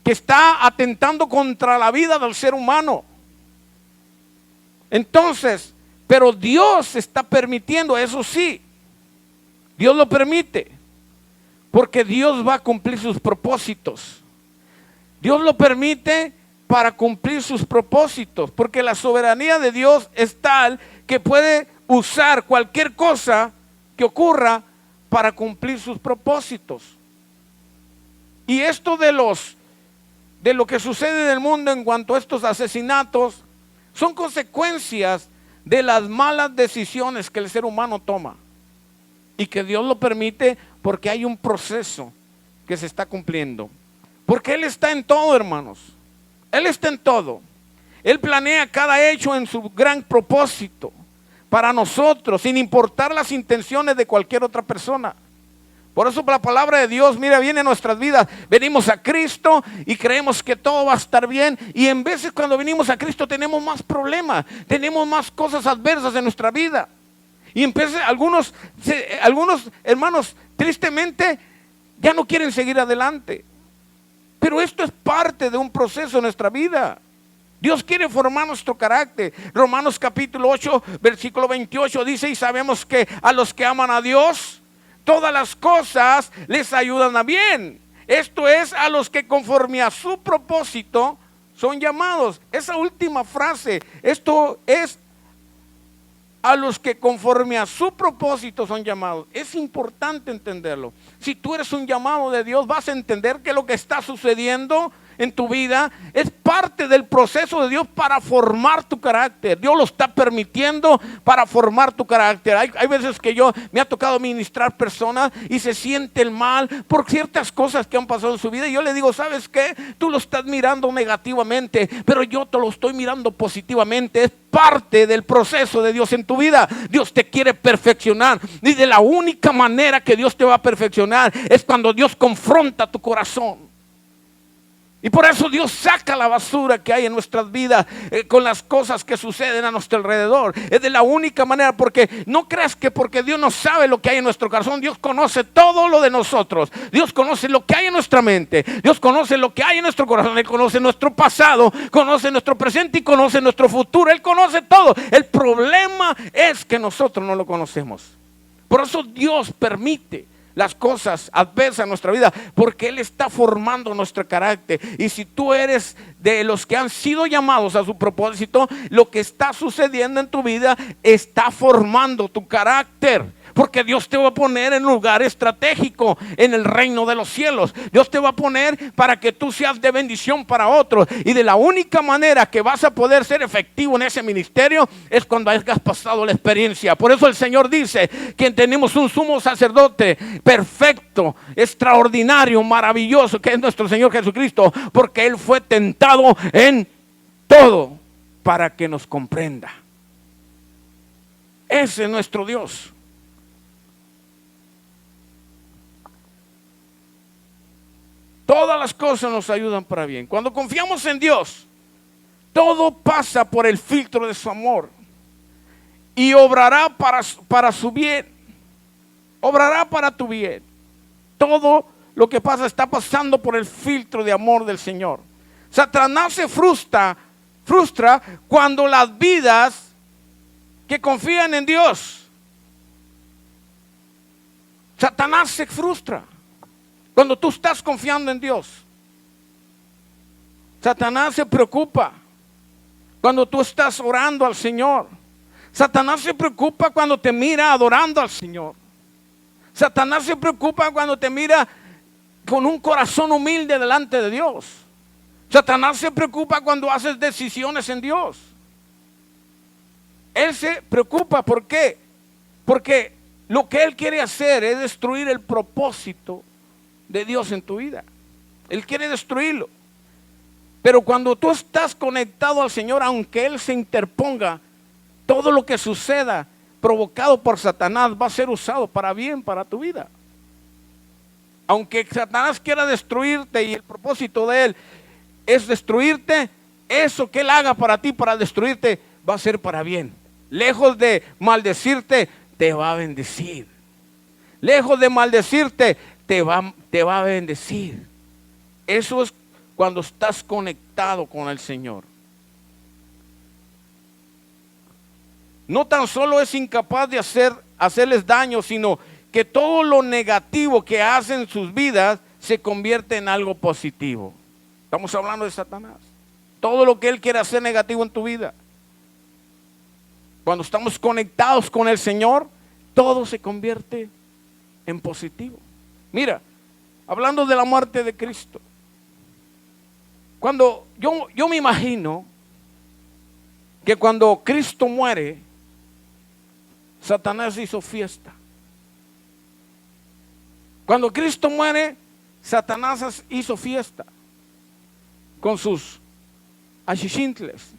Speaker 1: que está atentando contra la vida del ser humano. Entonces, pero Dios está permitiendo, eso sí, Dios lo permite, porque Dios va a cumplir sus propósitos. Dios lo permite para cumplir sus propósitos, porque la soberanía de Dios es tal que puede usar cualquier cosa que ocurra para cumplir sus propósitos. Y esto de lo que sucede en el mundo en cuanto a estos asesinatos son consecuencias de las malas decisiones que el ser humano toma, y que Dios lo permite porque hay un proceso que se está cumpliendo. Porque Él está en todo, hermanos. Él está en todo. Él planea cada hecho en su gran propósito para nosotros, sin importar las intenciones de cualquier otra persona. Por eso la palabra de Dios, mira, viene a nuestras vidas. Venimos a Cristo y creemos que todo va a estar bien. Y en veces cuando venimos a Cristo tenemos más problemas, tenemos más cosas adversas en nuestra vida. Y algunos hermanos tristemente ya no quieren seguir adelante. Pero esto es parte de un proceso en nuestra vida. Dios quiere formar nuestro carácter. Romanos capítulo 8, versículo 28 dice: y sabemos que a los que aman a Dios, todas las cosas les ayudan a bien. Esto es, a los que conforme a su propósito son llamados. Esa última frase, esto es, a los que conforme a su propósito son llamados. Es importante entenderlo. Si tú eres un llamado de Dios, vas a entender que lo que está sucediendo en tu vida es parte del proceso de Dios para formar tu carácter. Dios lo está permitiendo para formar tu carácter. Hay veces que me ha tocado ministrar personas y se sienten mal por ciertas cosas que han pasado en su vida, y yo le digo: ¿sabes qué? Tú lo estás mirando negativamente, pero yo te lo estoy mirando positivamente. Es parte del proceso de Dios en tu vida. Dios te quiere perfeccionar, y de la única manera que Dios te va a perfeccionar es cuando Dios confronta tu corazón. Y por eso Dios saca la basura que hay en nuestras vidas con las cosas que suceden a nuestro alrededor. Es de la única manera, porque no creas que porque Dios no sabe lo que hay en nuestro corazón. Dios conoce todo lo de nosotros. Dios conoce lo que hay en nuestra mente. Dios conoce lo que hay en nuestro corazón. Él conoce nuestro pasado, conoce nuestro presente y conoce nuestro futuro. Él conoce todo. El problema es que nosotros no lo conocemos. Por eso Dios permite las cosas adversas en nuestra vida, porque Él está formando nuestro carácter. Y si tú eres de los que han sido llamados a su propósito, lo que está sucediendo en tu vida está formando tu carácter. Porque Dios te va a poner en lugar estratégico en el reino de los cielos. Dios te va a poner para que tú seas de bendición para otros. Y de la única manera que vas a poder ser efectivo en ese ministerio es cuando hayas pasado la experiencia. Por eso el Señor dice que tenemos un sumo sacerdote perfecto, extraordinario, maravilloso, que es nuestro Señor Jesucristo. Porque Él fue tentado en todo para que nos comprenda. Ese es nuestro Dios. Todas las cosas nos ayudan para bien. Cuando confiamos en Dios, todo pasa por el filtro de su amor y obrará para su bien. Obrará para tu bien. Todo lo que pasa está pasando por el filtro de amor del Señor. Satanás se frustra cuando las vidas que confían en Dios, Satanás se frustra. Cuando tú estás confiando en Dios, Satanás se preocupa. Cuando tú estás orando al Señor, Satanás se preocupa cuando te mira adorando al Señor. Satanás se preocupa cuando te mira con un corazón humilde delante de Dios. Satanás se preocupa cuando haces decisiones en Dios. Él se preocupa, ¿por qué? Porque lo que él quiere hacer es destruir el propósito de Dios en tu vida. Él quiere destruirlo. Pero cuando tú estás conectado al Señor, aunque Él se interponga, todo lo que suceda provocado por Satanás va a ser usado para bien, para tu vida. Aunque Satanás quiera destruirte y el propósito de él es destruirte, eso que él haga para ti, para destruirte, va a ser para bien. Lejos de maldecirte, te va a bendecir. Lejos de maldecirte, te va a bendecir. Eso es cuando estás conectado con el Señor. No tan solo es incapaz de hacerles daño, sino que todo lo negativo que hacen en sus vidas se convierte en algo positivo. Estamos hablando de Satanás. Todo lo que él quiere hacer negativo en tu vida. Cuando estamos conectados con el Señor, todo se convierte en positivo. Mira, hablando de la muerte de Cristo. Cuando yo me imagino que cuando Cristo muere, Satanás hizo fiesta. Cuando Cristo muere, Satanás hizo fiesta con sus achichintles,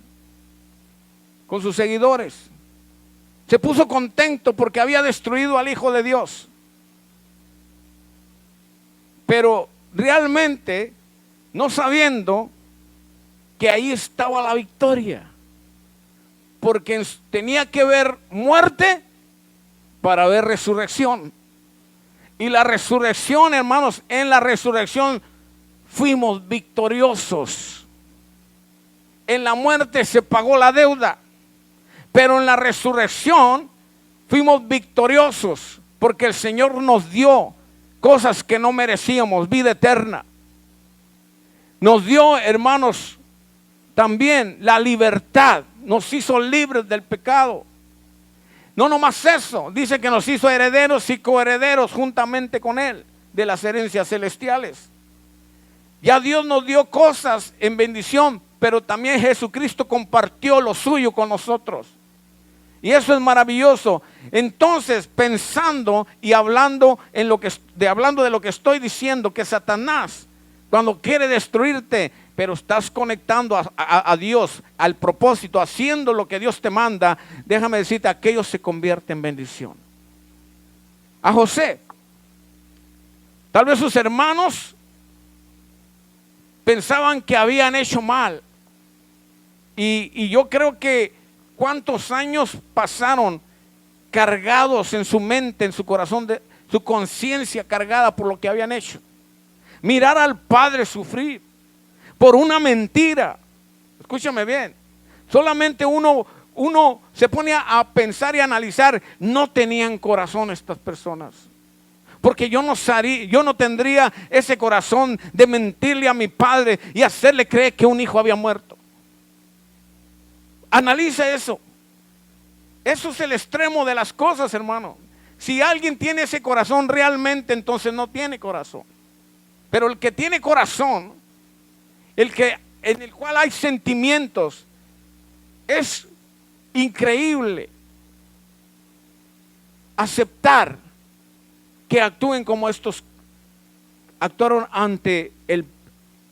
Speaker 1: con sus seguidores. Se puso contento porque había destruido al Hijo de Dios. Pero realmente no sabiendo que ahí estaba la victoria. Porque tenía que ver muerte para ver resurrección. Y la resurrección, hermanos, en la resurrección fuimos victoriosos. En la muerte se pagó la deuda. Pero en la resurrección fuimos victoriosos. Porque el Señor nos dio cosas que no merecíamos, vida eterna. Nos dio, hermanos, también la libertad. Nos hizo libres del pecado. No nomás eso, dice que nos hizo herederos y coherederos juntamente con Él de las herencias celestiales. Ya Dios nos dio cosas en bendición, pero también Jesucristo compartió lo suyo con nosotros. Y eso es maravilloso. Entonces, pensando y hablando de lo que estoy diciendo, que Satanás, cuando quiere destruirte, pero estás conectando a Dios, al propósito, haciendo lo que Dios te manda, déjame decirte, aquello se convierte en bendición. A José, tal vez sus hermanos pensaban que habían hecho mal. Y yo creo que cuántos años pasaron cargados en su mente, en su corazón, de su conciencia cargada por lo que habían hecho. Mirar al padre sufrir por una mentira. Escúchame bien. Solamente uno se pone a pensar y a analizar. No tenían corazón estas personas. Porque yo no tendría ese corazón de mentirle a mi padre y hacerle creer que un hijo había muerto. Analiza eso. Eso es el extremo de las cosas, hermano. Si alguien tiene ese corazón realmente, entonces no tiene corazón. Pero el que tiene corazón, en el cual hay sentimientos, es increíble aceptar que actúen como estos actuaron ante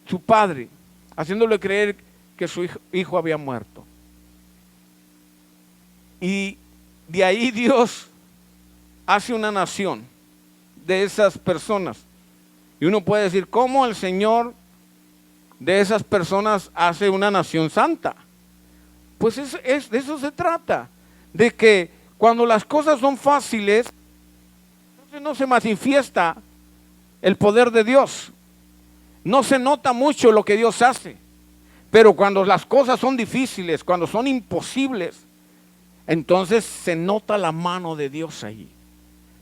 Speaker 1: su padre, haciéndole creer que su hijo había muerto. Y de ahí Dios hace una nación de esas personas. Y uno puede decir, ¿cómo el Señor de esas personas hace una nación santa? Pues de eso se trata. De que cuando las cosas son fáciles, entonces no se manifiesta el poder de Dios. No se nota mucho lo que Dios hace. Pero cuando las cosas son difíciles, cuando son imposibles, entonces se nota la mano de Dios ahí.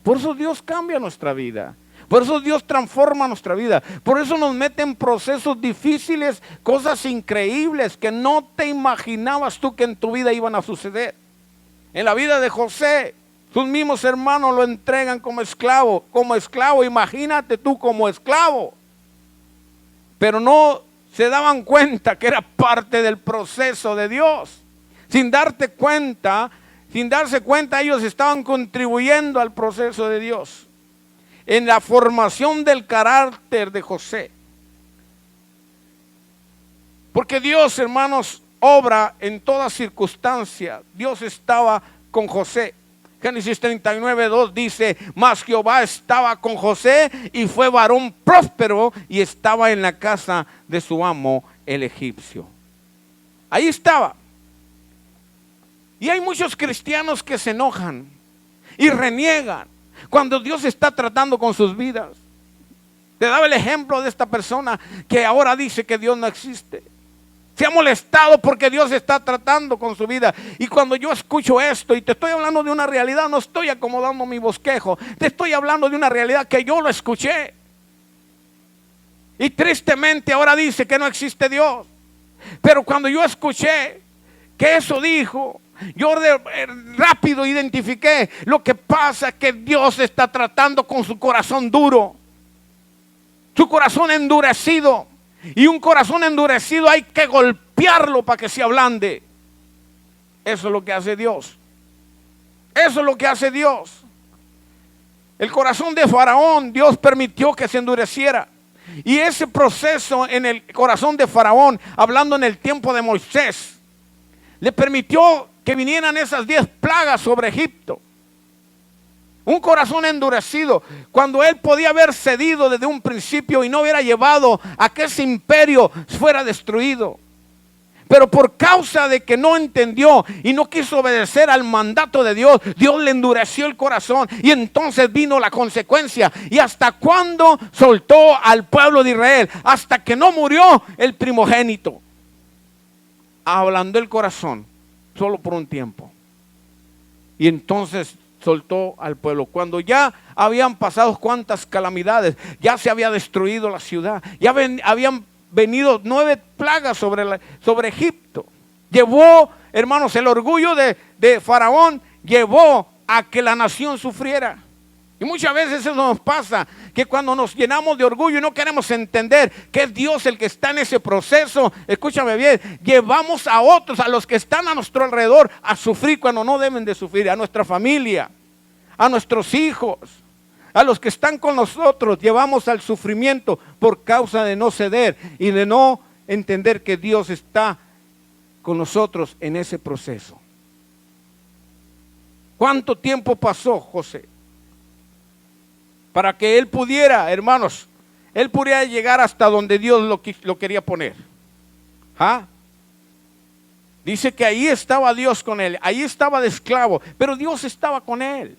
Speaker 1: Por eso Dios cambia nuestra vida. Por eso Dios transforma nuestra vida. Por eso nos mete en procesos difíciles, cosas increíbles que no te imaginabas tú que en tu vida iban a suceder. En la vida de José, sus mismos hermanos lo entregan como esclavo. Como esclavo, imagínate tú como esclavo. Pero no se daban cuenta que era parte del proceso de Dios. Sin darse cuenta, ellos estaban contribuyendo al proceso de Dios. En la formación del carácter de José. Porque Dios, hermanos, obra en toda circunstancia. Dios estaba con José. Génesis 39:2 dice, mas Jehová estaba con José y fue varón próspero y estaba en la casa de su amo el egipcio. Ahí estaba. Y hay muchos cristianos que se enojan y reniegan cuando Dios está tratando con sus vidas. Te daba el ejemplo de esta persona que ahora dice que Dios no existe. Se ha molestado porque Dios está tratando con su vida. Y cuando yo escucho esto y te estoy hablando de una realidad, no estoy acomodando mi bosquejo. Te estoy hablando de una realidad que yo lo escuché. Y tristemente ahora dice que no existe Dios. Pero cuando yo escuché que eso dijo, yo rápido identifiqué lo que pasa, que Dios está tratando con su corazón duro, su corazón endurecido. Y un corazón endurecido hay que golpearlo para que se ablande. Eso es lo que hace Dios. Eso es lo que hace Dios. El corazón de Faraón, Dios permitió que se endureciera. Y ese proceso en el corazón de Faraón, hablando en el tiempo de Moisés, le permitió que vinieran esas 10 plagas sobre Egipto. Un corazón endurecido, cuando él podía haber cedido desde un principio y no hubiera llevado a que ese imperio fuera destruido. Pero por causa de que no entendió y no quiso obedecer al mandato de Dios, Dios le endureció el corazón y entonces vino la consecuencia. ¿Y hasta cuándo soltó al pueblo de Israel? Hasta que no murió el primogénito. Ablandó el corazón solo por un tiempo. Y entonces soltó al pueblo. Cuando ya habían pasado cuantas calamidades, ya se había destruido la ciudad, ya habían venido 9 plagas sobre Egipto. Llevó, hermanos, el orgullo de Faraón llevó a que la nación sufriera. Y muchas veces eso nos pasa, que cuando nos llenamos de orgullo y no queremos entender que es Dios el que está en ese proceso, escúchame bien, llevamos a otros, a los que están a nuestro alrededor, a sufrir cuando no deben de sufrir, a nuestra familia, a nuestros hijos, a los que están con nosotros, llevamos al sufrimiento por causa de no ceder y de no entender que Dios está con nosotros en ese proceso. ¿Cuánto tiempo pasó José para que él pudiera, hermanos, él pudiera llegar hasta donde Dios lo quería poner? ¿Ah? Dice que ahí estaba Dios con él, ahí estaba de esclavo, pero Dios estaba con él.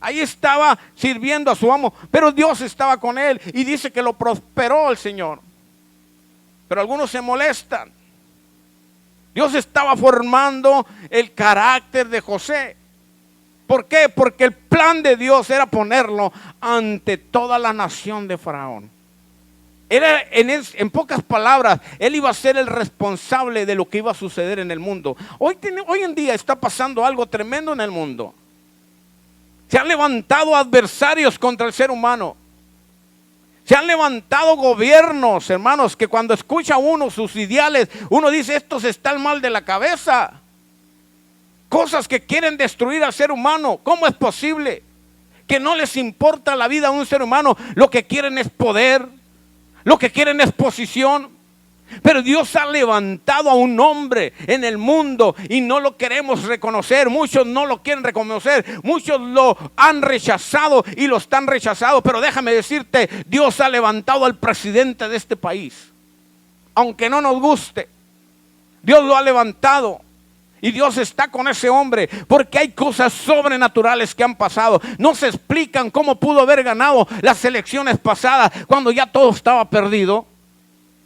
Speaker 1: Ahí estaba sirviendo a su amo, pero Dios estaba con él y dice que lo prosperó el Señor. Pero algunos se molestan. Dios estaba formando el carácter de José. ¿Por qué? Porque el plan de Dios era ponerlo ante toda la nación de Faraón. Era, en pocas palabras, él iba a ser el responsable de lo que iba a suceder en el mundo. Hoy en día está pasando algo tremendo en el mundo. Se han levantado adversarios contra el ser humano. Se han levantado gobiernos, hermanos, que cuando escucha uno sus ideales, uno dice, estos están mal de la cabeza. Cosas que quieren destruir al ser humano. ¿Cómo es posible que no les importa la vida a un ser humano? Lo que quieren es poder, lo que quieren es posición. Pero Dios ha levantado a un hombre en el mundo y no lo queremos reconocer. Muchos no lo quieren reconocer. Muchos lo han rechazado y lo están rechazando. Pero déjame decirte, Dios ha levantado al presidente de este país. Aunque no nos guste, Dios lo ha levantado. Y Dios está con ese hombre porque hay cosas sobrenaturales que han pasado. No se explican cómo pudo haber ganado las elecciones pasadas cuando ya todo estaba perdido.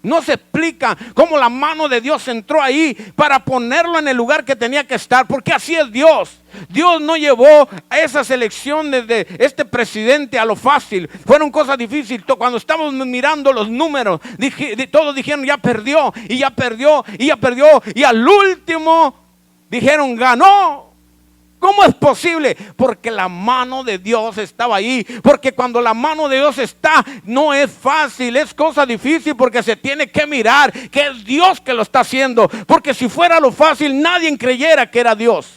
Speaker 1: No se explica cómo la mano de Dios entró ahí para ponerlo en el lugar que tenía que estar, porque así es Dios. Dios no llevó a esas elecciones de este presidente a lo fácil. Fueron cosas difíciles. Cuando estábamos mirando los números, todos dijeron ya perdió, y ya perdió, y ya perdió. Y al último dijeron ganó. ¿Cómo es posible? Porque la mano de Dios estaba ahí. Porque cuando la mano de Dios está, no es fácil, es cosa difícil, porque se tiene que mirar que es Dios que lo está haciendo. Porque si fuera lo fácil, nadie creyera que era Dios.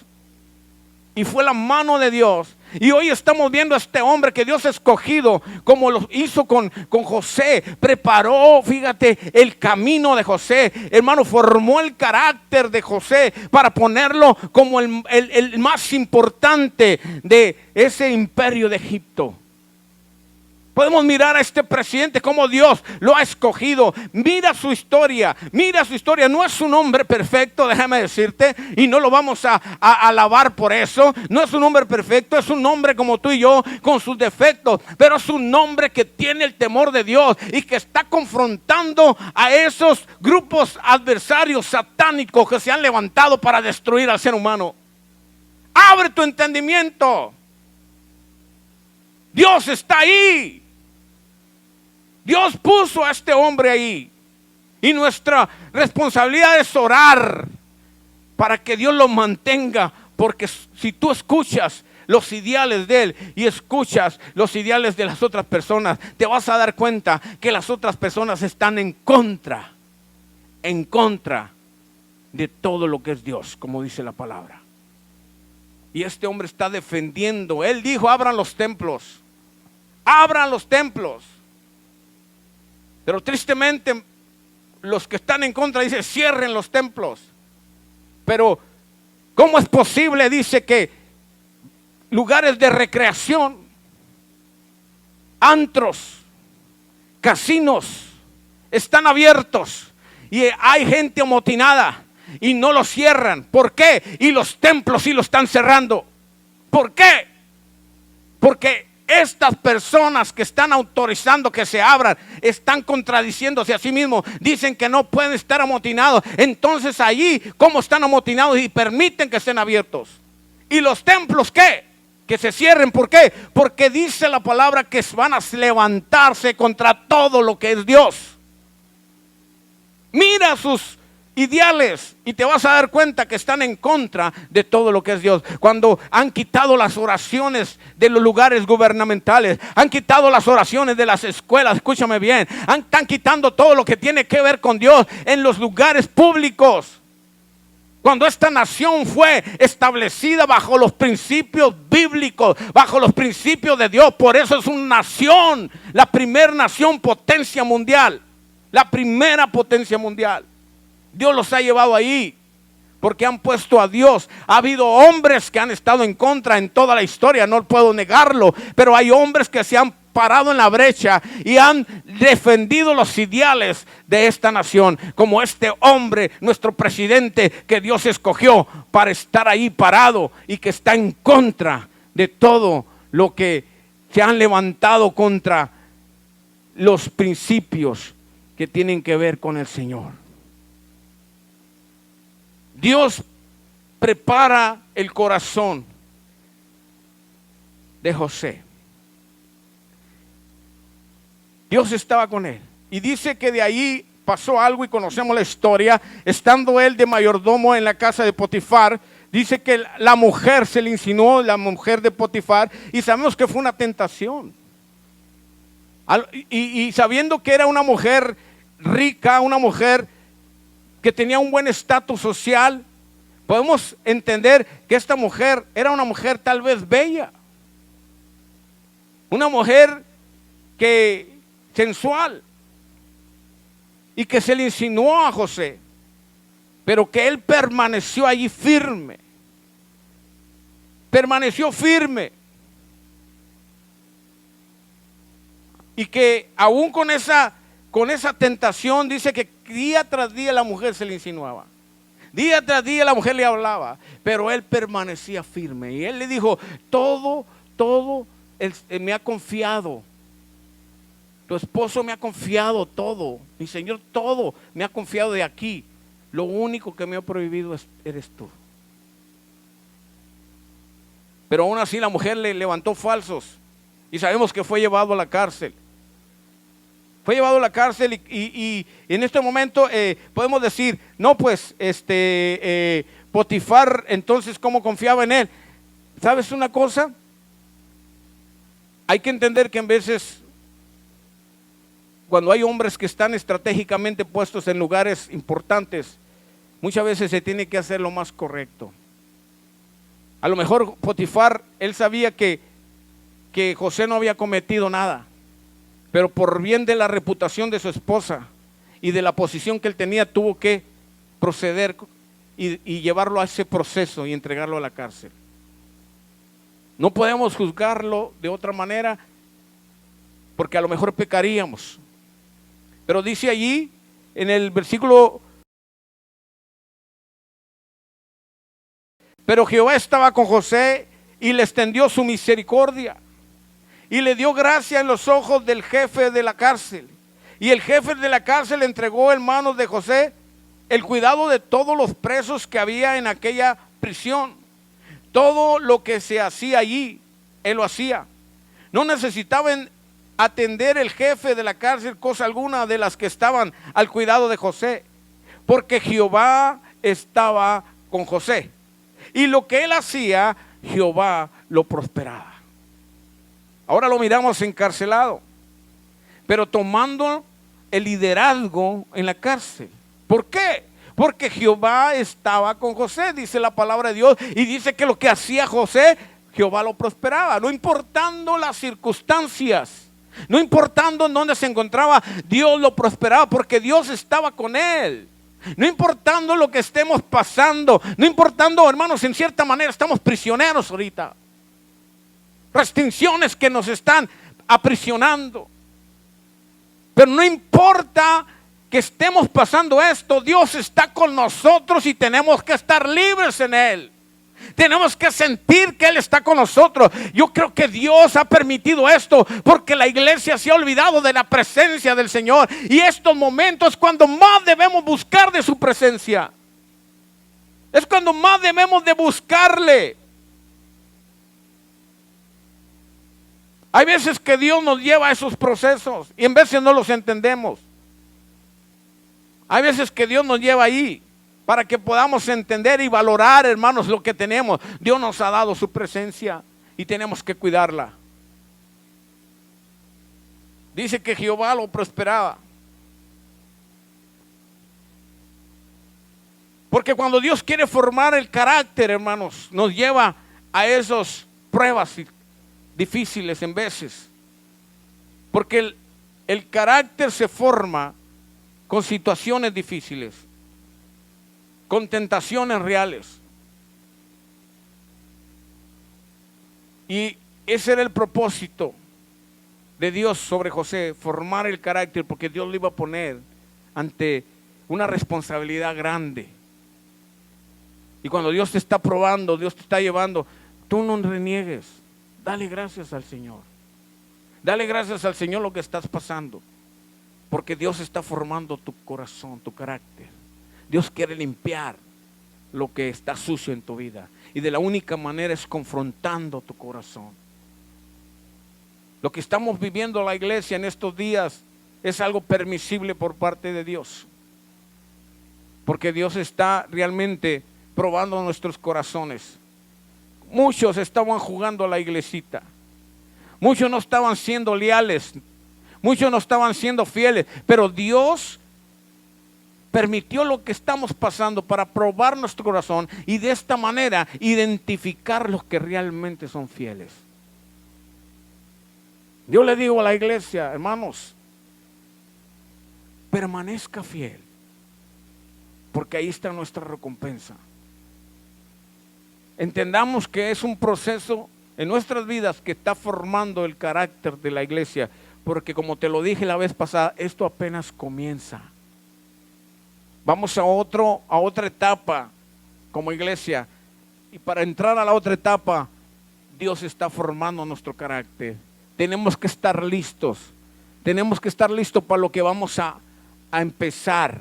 Speaker 1: Y fue la mano de Dios. Y hoy estamos viendo a este hombre que Dios ha escogido, como lo hizo con José. Preparó, fíjate, el camino de José. Hermano, formó el carácter de José para ponerlo como el más importante de ese imperio de Egipto. Podemos mirar a este presidente como Dios lo ha escogido. Mira su historia, mira su historia. No es un hombre perfecto, déjame decirte, y no lo vamos a alabar por eso. No es un hombre perfecto, es un hombre como tú y yo, con sus defectos, pero es un hombre que tiene el temor de Dios y que está confrontando a esos grupos adversarios satánicos que se han levantado para destruir al ser humano. Abre tu entendimiento. Dios está ahí. Dios puso a este hombre ahí. Y nuestra responsabilidad es orar para que Dios lo mantenga. Porque si tú escuchas los ideales de él y escuchas los ideales de las otras personas, te vas a dar cuenta que las otras personas están en contra de todo lo que es Dios, como dice la palabra. Y este hombre está defendiendo. Él dijo: abran los templos, abran los templos. Pero tristemente los que están en contra dicen: cierren los templos. Pero ¿cómo es posible? Dice que lugares de recreación, antros, casinos están abiertos y hay gente amotinada y no los cierran. ¿Por qué? Y los templos sí lo están cerrando. ¿Por qué? Porque estas personas que están autorizando que se abran están contradiciéndose a sí mismos. Dicen que no pueden estar amotinados. Entonces allí, ¿cómo están amotinados y permiten que estén abiertos? ¿Y los templos qué? Que se cierren. ¿Por qué? Porque dice la palabra que van a levantarse contra todo lo que es Dios. Mira sus ideales y te vas a dar cuenta que están en contra de todo lo que es Dios. Cuando han quitado las oraciones de los lugares gubernamentales, han quitado las oraciones de las escuelas, escúchame bien, están quitando todo lo que tiene que ver con Dios en los lugares públicos. Cuando esta nación fue establecida bajo los principios bíblicos, bajo los principios de Dios, por eso es una nación, la primera nación potencia mundial, la primera potencia mundial. Dios los ha llevado ahí porque han puesto a Dios. Ha habido hombres que han estado en contra en toda la historia, no puedo negarlo, pero hay hombres que se han parado en la brecha y han defendido los ideales de esta nación, como este hombre, nuestro presidente, que Dios escogió para estar ahí parado y que está en contra de todo lo que se han levantado contra los principios que tienen que ver con el Señor. Dios prepara el corazón de José. Dios estaba con él. Y dice que de ahí pasó algo y conocemos la historia. Estando él de mayordomo en la casa de Potifar, dice que la mujer se le insinuó, la mujer de Potifar, y sabemos que fue una tentación. Y sabiendo que era una mujer rica, una mujer que tenía un buen estatus social, podemos entender que esta mujer era una mujer tal vez bella, una mujer que sensual, y que se le insinuó a José, pero que él permaneció allí firme, permaneció firme, y que aún con esa tentación dice que día tras día la mujer se le insinuaba. Día tras día la mujer le hablaba, pero él permanecía firme. Y él le dijo: todo él me ha confiado. Tu esposo me ha confiado todo. Mi Señor todo me ha confiado de aquí. Lo único que me ha prohibido eres tú. Pero aún así la mujer le levantó falsos. Y sabemos que fue llevado a la cárcel. Fue llevado a la cárcel y en este momento podemos decir: no, pues Potifar, entonces, ¿cómo confiaba en él? ¿Sabes una cosa? Hay que entender que en veces, cuando hay hombres que están estratégicamente puestos en lugares importantes, muchas veces se tiene que hacer lo más correcto. A lo mejor Potifar, él sabía que José no había cometido nada, pero por bien de la reputación de su esposa y de la posición que él tenía, tuvo que proceder y llevarlo a ese proceso y entregarlo a la cárcel. No podemos juzgarlo de otra manera, porque a lo mejor pecaríamos. Pero dice allí en el versículo: pero Jehová estaba con José y le extendió su misericordia y le dio gracia en los ojos del jefe de la cárcel. Y el jefe de la cárcel entregó en manos de José el cuidado de todos los presos que había en aquella prisión. Todo lo que se hacía allí, él lo hacía. No necesitaban atender el jefe de la cárcel cosa alguna de las que estaban al cuidado de José, porque Jehová estaba con José. Y lo que él hacía, Jehová lo prosperaba. Ahora lo miramos encarcelado, pero tomando el liderazgo en la cárcel. ¿Por qué? Porque Jehová estaba con José, dice la palabra de Dios, y dice que lo que hacía José, Jehová lo prosperaba, no importando las circunstancias, no importando en dónde se encontraba, Dios lo prosperaba porque Dios estaba con él. No importando lo que estemos pasando, no importando, hermanos, en cierta manera estamos prisioneros ahorita. Restricciones que nos están aprisionando. Pero no importa que estemos pasando esto, Dios está con nosotros y tenemos que estar libres en Él. Tenemos que sentir que Él está con nosotros. Yo creo que Dios ha permitido esto porque la iglesia se ha olvidado de la presencia del Señor. Y estos momentos es cuando más debemos buscar de su presencia. Es cuando más debemos de buscarle. Hay veces que Dios nos lleva a esos procesos y en veces no los entendemos. Hay veces que Dios nos lleva ahí para que podamos entender y valorar, hermanos, lo que tenemos. Dios nos ha dado su presencia y tenemos que cuidarla. Dice que Jehová lo prosperaba. Porque cuando Dios quiere formar el carácter, hermanos, nos lleva a esas pruebas difíciles en veces. Porque el carácter se forma con situaciones difíciles, con tentaciones reales. Y ese era el propósito de Dios sobre José, formar el carácter, porque Dios lo iba a poner ante una responsabilidad grande. Y cuando Dios te está probando, Dios te está llevando, tú no reniegues, dale gracias al Señor. Dale gracias al Señor lo que estás pasando, porque Dios está formando tu corazón, tu carácter. Dios quiere limpiar lo que está sucio en tu vida. Y de la única manera es confrontando tu corazón. Lo que estamos viviendo la iglesia en estos días es algo permisible por parte de Dios. Porque Dios está realmente probando nuestros corazones. Muchos estaban jugando a la iglesita. Muchos no estaban siendo leales. Muchos no estaban siendo fieles. Pero Dios permitió lo que estamos pasando para probar nuestro corazón y de esta manera identificar los que realmente son fieles. Yo le digo a la iglesia, hermanos, permanezca fiel, porque ahí está nuestra recompensa. Entendamos que es un proceso en nuestras vidas que está formando el carácter de la iglesia, porque como te lo dije la vez pasada, esto apenas comienza. Vamos a otra etapa como iglesia. Y para entrar a la otra etapa, Dios está formando nuestro carácter. Tenemos que estar listos. Tenemos que estar listos para lo que vamos a empezar.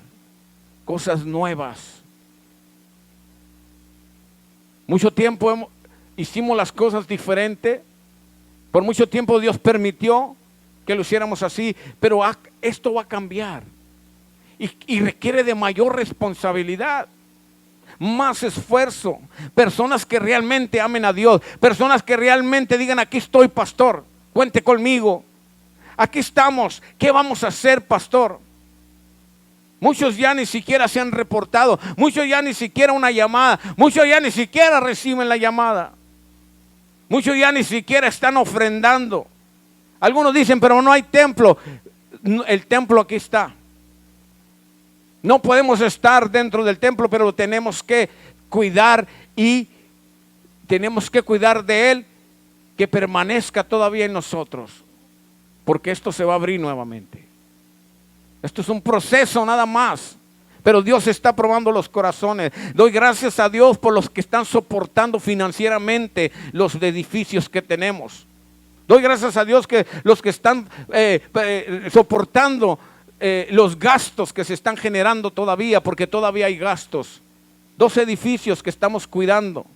Speaker 1: Cosas nuevas. Mucho tiempo hicimos las cosas diferente. Por mucho tiempo Dios permitió que lo hiciéramos así. Pero esto va a cambiar. Y requiere de mayor responsabilidad, más esfuerzo, personas que realmente amen a Dios, personas que realmente digan, aquí estoy, pastor, cuente conmigo, aquí estamos, ¿qué vamos a hacer, pastor? Muchos ya ni siquiera se han reportado, muchos ya ni siquiera una llamada, muchos ya ni siquiera reciben la llamada, muchos ya ni siquiera están ofrendando. Algunos dicen, pero no hay templo. El templo aquí está. No podemos estar dentro del templo, pero tenemos que cuidar y tenemos que cuidar de Él, que permanezca todavía en nosotros, porque esto se va a abrir nuevamente. Esto es un proceso nada más, pero Dios está probando los corazones. Doy gracias a Dios por los que están soportando financieramente los edificios que tenemos. Doy gracias a Dios que los que están soportando los gastos que se están generando todavía, porque todavía hay gastos. 2 edificios que estamos cuidando.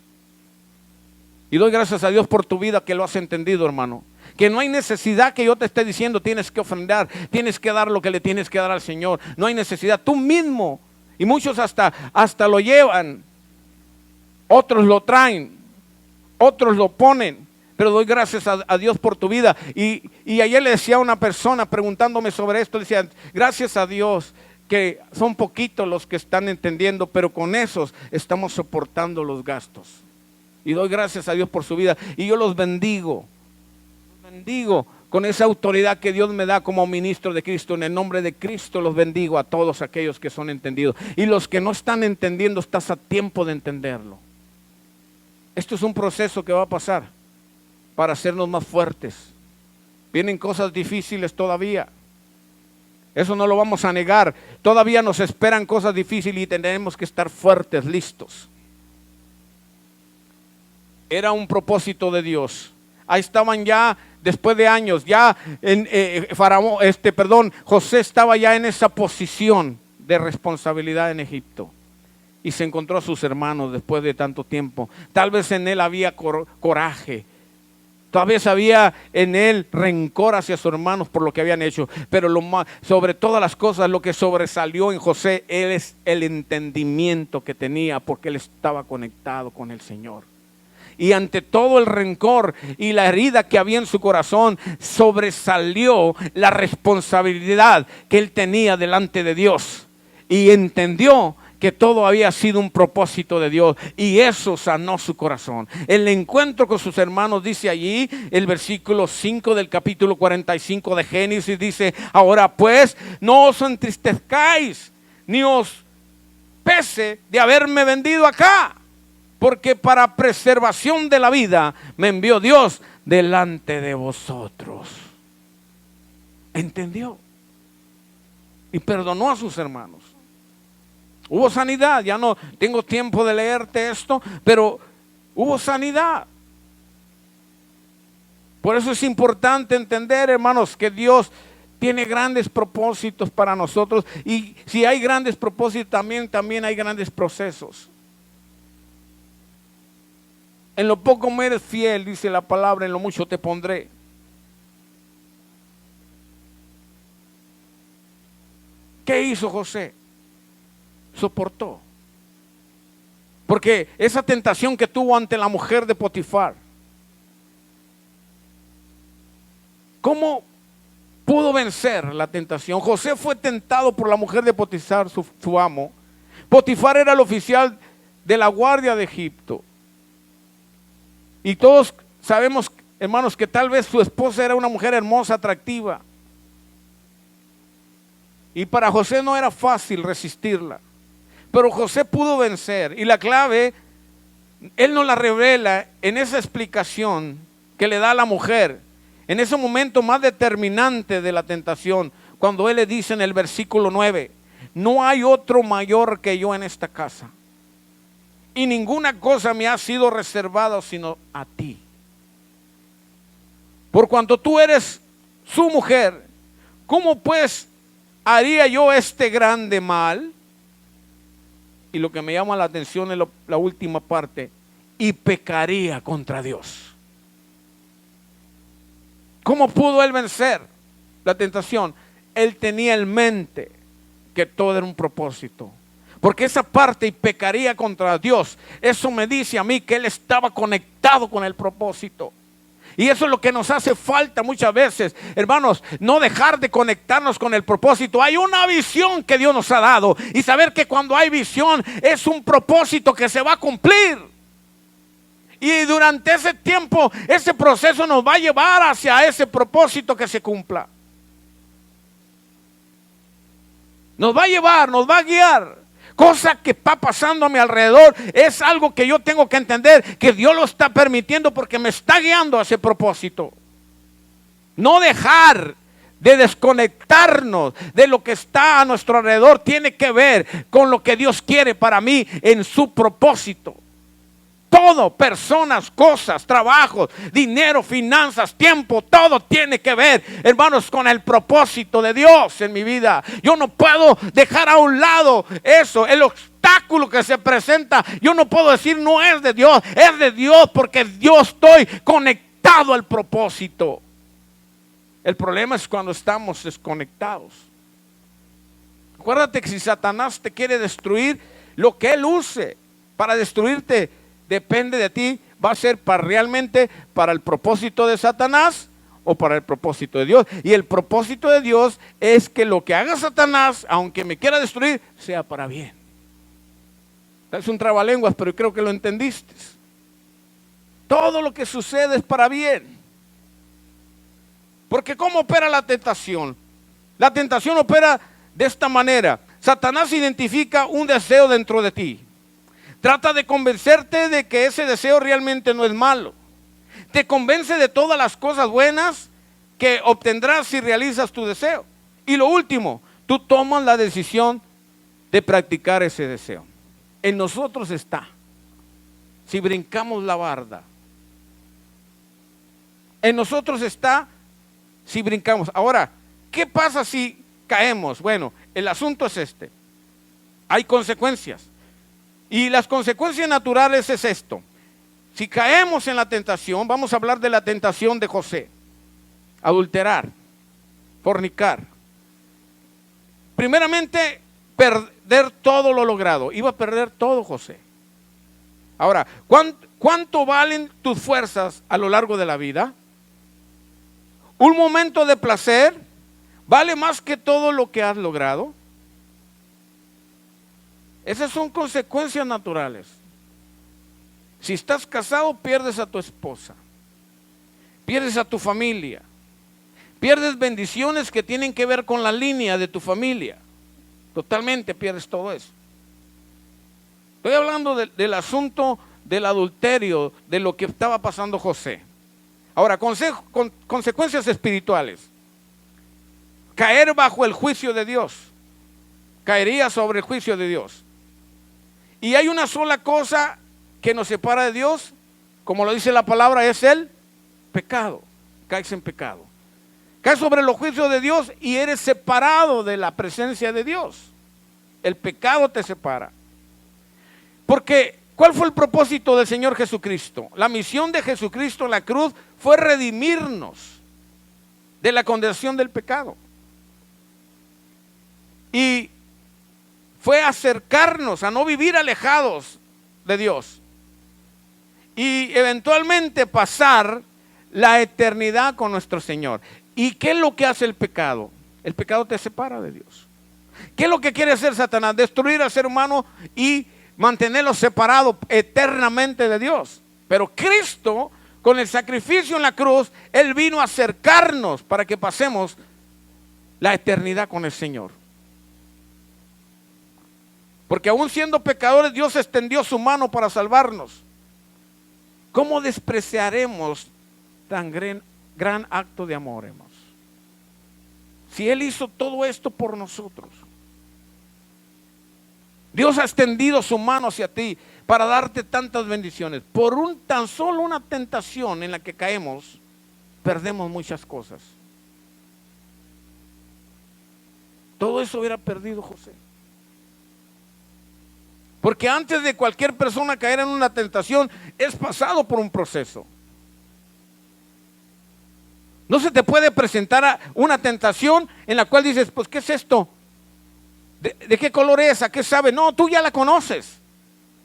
Speaker 1: Y doy gracias a Dios por tu vida que lo has entendido, hermano. Que no hay necesidad que yo te esté diciendo tienes que ofrendar, tienes que dar lo que le tienes que dar al Señor. No hay necesidad, tú mismo. Y muchos hasta lo llevan, otros lo traen, otros lo ponen. Pero doy gracias a Dios por tu vida. Y ayer le decía a una persona preguntándome sobre esto, le decía, gracias a Dios que son poquitos los que están entendiendo, pero con esos estamos soportando los gastos. Y doy gracias a Dios por su vida. Y yo los bendigo con esa autoridad que Dios me da como ministro de Cristo. En el nombre de Cristo los bendigo a todos aquellos que son entendidos. Y los que no están entendiendo, estás a tiempo de entenderlo. Esto es un proceso que va a pasar para hacernos más fuertes. Vienen cosas difíciles todavía. Eso no lo vamos a negar. Todavía nos esperan cosas difíciles y tenemos que estar fuertes, listos. Era un propósito de Dios. Ahí estaban ya, después de años, ya José estaba ya en esa posición de responsabilidad en Egipto. Y se encontró a sus hermanos después de tanto tiempo. Tal vez en él había coraje. Tal vez había en él rencor hacia sus hermanos por lo que habían hecho. Pero sobre todas las cosas, lo que sobresalió en José es el entendimiento que tenía, porque él estaba conectado con el Señor. Y ante todo el rencor y la herida que había en su corazón, sobresalió la responsabilidad que él tenía delante de Dios. Y entendió que todo había sido un propósito de Dios, y eso sanó su corazón. El encuentro con sus hermanos, dice allí el versículo 5 del capítulo 45 de Génesis, dice: ahora pues no os entristezcáis ni os pese de haberme vendido acá, porque para preservación de la vida me envió Dios delante de vosotros. ¿Entendió? Y perdonó a sus hermanos. Hubo sanidad. Ya no tengo tiempo de leerte esto, pero hubo sanidad. Por eso es importante entender, hermanos, que Dios tiene grandes propósitos para nosotros. Y si hay grandes propósitos, también hay grandes procesos. En lo poco me eres fiel, dice la palabra, en lo mucho te pondré. ¿Qué hizo José? Soportó. Porque esa tentación que tuvo ante la mujer de Potifar, ¿cómo pudo vencer la tentación? José fue tentado por la mujer de Potifar, su amo. Potifar era el oficial de la guardia de Egipto. Y todos sabemos, hermanos, que tal vez su esposa era una mujer hermosa, atractiva. Y para José no era fácil resistirla. Pero José pudo vencer. Y la clave, él nos la revela en esa explicación que le da a la mujer. En ese momento más determinante de la tentación. Cuando él le dice en el versículo 9: no hay otro mayor que yo en esta casa. Y ninguna cosa me ha sido reservada sino a ti. Por cuanto tú eres su mujer, ¿cómo pues haría yo este grande mal? Y lo que me llama la atención es la última parte: y pecaría contra Dios. ¿Cómo pudo él vencer la tentación? Él tenía en mente que todo era un propósito. Porque esa parte, y pecaría contra Dios, eso me dice a mí que él estaba conectado con el propósito. Y eso es lo que nos hace falta muchas veces, hermanos, no dejar de conectarnos con el propósito. Hay una visión que Dios nos ha dado, y saber que cuando hay visión es un propósito que se va a cumplir. Y durante ese tiempo, ese proceso nos va a llevar hacia ese propósito que se cumpla. Nos va a llevar, nos va a guiar. Cosa que está pasando a mi alrededor es algo que yo tengo que entender, que Dios lo está permitiendo porque me está guiando a ese propósito. No dejar de desconectarnos de lo que está a nuestro alrededor tiene que ver con lo que Dios quiere para mí en su propósito. Todo, personas, cosas, trabajos, dinero, finanzas, tiempo, todo tiene que ver, hermanos, con el propósito de Dios en mi vida. Yo no puedo dejar a un lado eso, el obstáculo que se presenta. Yo no puedo decir no es de Dios, es de Dios, porque yo estoy conectado al propósito. El problema es cuando estamos desconectados. Acuérdate que si Satanás te quiere destruir, lo que él use para destruirte depende de ti. Va a ser realmente para el propósito de Satanás o para el propósito de Dios. Y el propósito de Dios es que lo que haga Satanás, aunque me quiera destruir, sea para bien. Es un trabalenguas, pero creo que lo entendiste. Todo lo que sucede es para bien. Porque ¿cómo opera la tentación? La tentación opera de esta manera. Satanás identifica un deseo dentro de ti. Trata de convencerte de que ese deseo realmente no es malo. Te convence de todas las cosas buenas que obtendrás si realizas tu deseo. Y lo último, tú tomas la decisión de practicar ese deseo. En nosotros está. Si brincamos la barda. En nosotros está si brincamos. Ahora, ¿qué pasa si caemos? Bueno, el asunto es este. Hay consecuencias. Y las consecuencias naturales es esto. Si caemos en la tentación, vamos a hablar de la tentación de José. Adulterar, fornicar. Primeramente, perder todo lo logrado. Iba a perder todo José. Ahora, ¿cuánto valen tus fuerzas a lo largo de la vida? Un momento de placer vale más que todo lo que has logrado. Esas son consecuencias naturales. Si estás casado, pierdes a tu esposa, pierdes a tu familia, pierdes bendiciones que tienen que ver con la línea de tu familia. Totalmente pierdes todo eso. Estoy hablando del asunto del adulterio, de lo que estaba pasando José. Ahora, consecuencias espirituales. Caer bajo el juicio de Dios. Caería sobre el juicio de Dios. Y hay una sola cosa que nos separa de Dios, como lo dice la palabra, es el pecado. Caes en pecado. Caes sobre los juicios de Dios y eres separado de la presencia de Dios. El pecado te separa. Porque, ¿cuál fue el propósito del Señor Jesucristo? La misión de Jesucristo en la cruz fue redimirnos de la condenación del pecado. Y fue acercarnos a no vivir alejados de Dios. Y eventualmente pasar la eternidad con nuestro Señor. ¿Y qué es lo que hace el pecado? El pecado te separa de Dios. ¿Qué es lo que quiere hacer Satanás? Destruir al ser humano y mantenerlo separado eternamente de Dios. Pero Cristo, con el sacrificio en la cruz, Él vino a acercarnos para que pasemos la eternidad con el Señor. Porque aún siendo pecadores, Dios extendió su mano para salvarnos. ¿Cómo despreciaremos tan gran acto de amor, hermanos? Si Él hizo todo esto por nosotros. Dios ha extendido su mano hacia ti para darte tantas bendiciones. Por tan solo una tentación en la que caemos, perdemos muchas cosas. Todo eso hubiera perdido José. Porque antes de cualquier persona caer en una tentación, es pasado por un proceso. No se te puede presentar una tentación en la cual dices, pues, ¿qué es esto? ¿De qué color es? ¿A qué sabe? No, tú ya la conoces.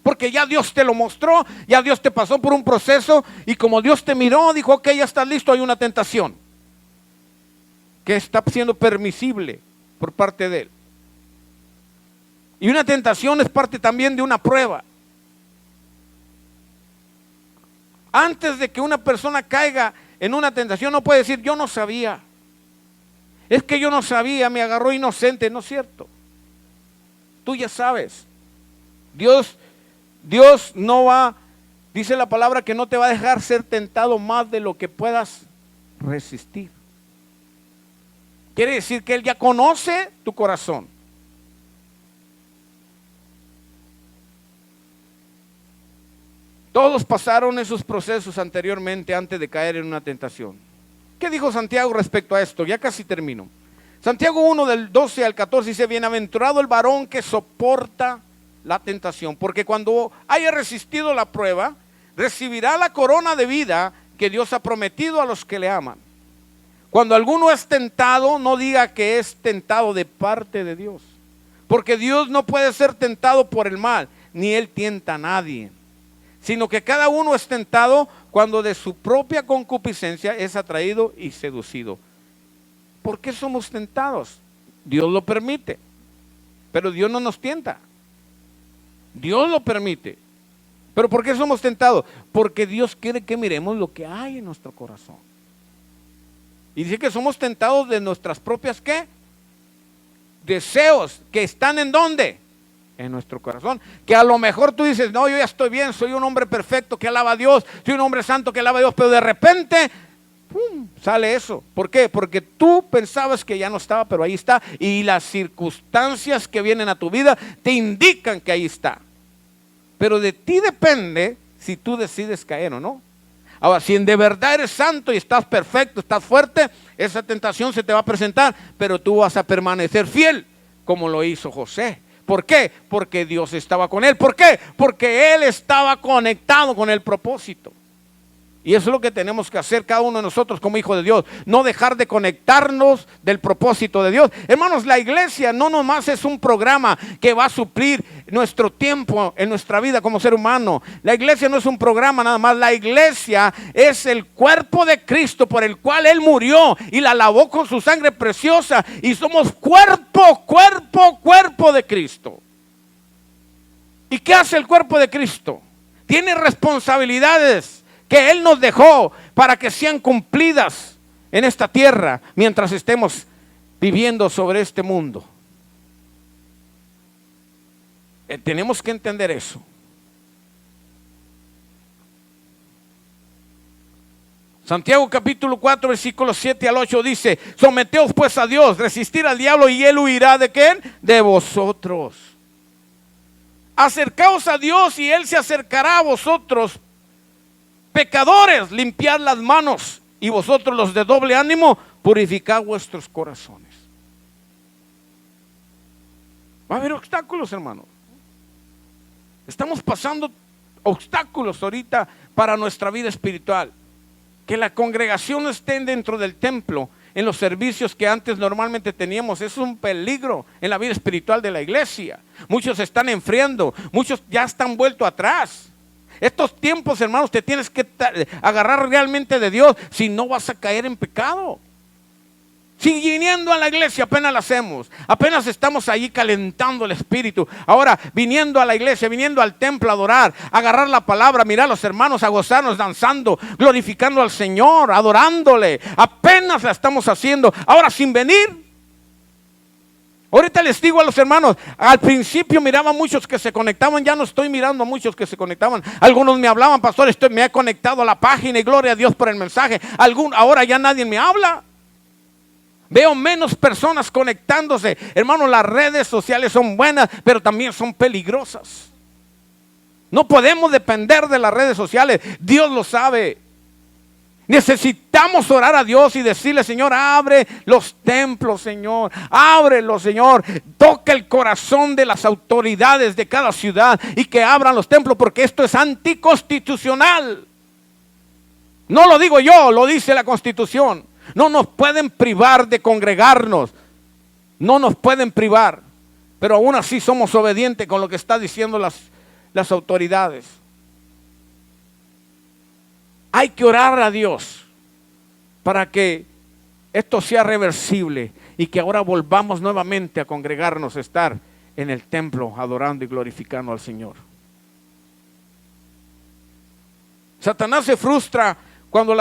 Speaker 1: Porque ya Dios te lo mostró, ya Dios te pasó por un proceso y como Dios te miró, dijo, ok, ya estás listo, hay una tentación que está siendo permisible por parte de Él. Y una tentación es parte también de una prueba. Antes de que una persona caiga en una tentación, no puede decir, yo no sabía. Es que yo no sabía, me agarró inocente. No es cierto. Tú ya sabes. Dios no va, dice la palabra, que no te va a dejar ser tentado más de lo que puedas resistir. Quiere decir que Él ya conoce tu corazón. Todos pasaron esos procesos anteriormente antes de caer en una tentación. ¿Qué dijo Santiago respecto a esto? Ya casi termino. Santiago 1 del 12 al 14 dice, bienaventurado el varón que soporta la tentación, porque cuando haya resistido la prueba, recibirá la corona de vida que Dios ha prometido a los que le aman. Cuando alguno es tentado, no diga que es tentado de parte de Dios. Porque Dios no puede ser tentado por el mal, ni Él tienta a nadie. Sino que cada uno es tentado cuando de su propia concupiscencia es atraído y seducido. ¿Por qué somos tentados? Dios lo permite. Pero Dios no nos tienta. Dios lo permite. ¿Pero por qué somos tentados? Porque Dios quiere que miremos lo que hay en nuestro corazón. Y dice que somos tentados de nuestras propias, ¿qué? Deseos, que están ¿en dónde? En nuestro corazón. Que a lo mejor tú dices, no, yo ya estoy bien, soy un hombre perfecto que alaba a Dios, soy un hombre santo que alaba a Dios, pero de repente, ¡pum!, sale eso. ¿Por qué? Porque tú pensabas que ya no estaba, pero ahí está. Y las circunstancias que vienen a tu vida te indican que ahí está. Pero de ti depende si tú decides caer o no. Ahora, si de verdad eres santo y estás perfecto, estás fuerte, esa tentación se te va a presentar, pero tú vas a permanecer fiel, como lo hizo José. ¿Por qué? Porque Dios estaba con él. ¿Por qué? Porque él estaba conectado con el propósito. Y eso es lo que tenemos que hacer cada uno de nosotros como hijos de Dios. No dejar de conectarnos del propósito de Dios. Hermanos, la iglesia no nomás es un programa que va a suplir nuestro tiempo en nuestra vida como ser humano. La iglesia no es un programa nada más. La iglesia es el cuerpo de Cristo por el cual Él murió y la lavó con su sangre preciosa. Y somos cuerpo de Cristo. ¿Y qué hace el cuerpo de Cristo? Tiene responsabilidades que Él nos dejó para que sean cumplidas en esta tierra mientras estemos viviendo sobre este mundo. Tenemos que entender eso. Santiago capítulo 4 versículos 7 al 8 dice: someteos pues a Dios, resistir al diablo y Él huirá ¿de quién? De vosotros. Acercaos a Dios y Él se acercará a vosotros. Pecadores, limpiad las manos, y vosotros los de doble ánimo, purificad vuestros corazones. Va a haber obstáculos, hermanos. Estamos pasando obstáculos ahorita para nuestra vida espiritual. Que la congregación no esté dentro del templo, en los servicios que antes normalmente teníamos, es un peligro en la vida espiritual de la iglesia. Muchos se están enfriando, muchos ya están vueltos atrás. Estos tiempos, hermanos, te tienes que agarrar realmente de Dios, si no vas a caer en pecado. Si viniendo a la iglesia apenas la hacemos, apenas estamos ahí calentando el espíritu. Ahora viniendo a la iglesia, viniendo al templo a adorar, a agarrar la palabra, mirar a los hermanos, a gozarnos, danzando, glorificando al Señor, adorándole. Apenas la estamos haciendo. Ahora sin venir. Ahorita les digo a los hermanos, al principio miraba a muchos que se conectaban, ya no estoy mirando a muchos que se conectaban. Algunos me hablaban, pastor, me he conectado a la página y gloria a Dios por el mensaje. Ahora ya nadie me habla. Veo menos personas conectándose. Hermanos, las redes sociales son buenas, pero también son peligrosas. No podemos depender de las redes sociales, Dios lo sabe. Necesitamos orar a Dios y decirle: Señor, abre los templos, Señor, ábrelos, Señor. Toca el corazón de las autoridades de cada ciudad y que abran los templos, porque esto es anticonstitucional. No lo digo yo, lo dice la Constitución. No nos pueden privar de congregarnos, no nos pueden privar, pero aún así somos obedientes con lo que están diciendo las autoridades. Hay que orar a Dios para que esto sea reversible y que ahora volvamos nuevamente a congregarnos, a estar en el templo adorando y glorificando al Señor. Satanás se frustra cuando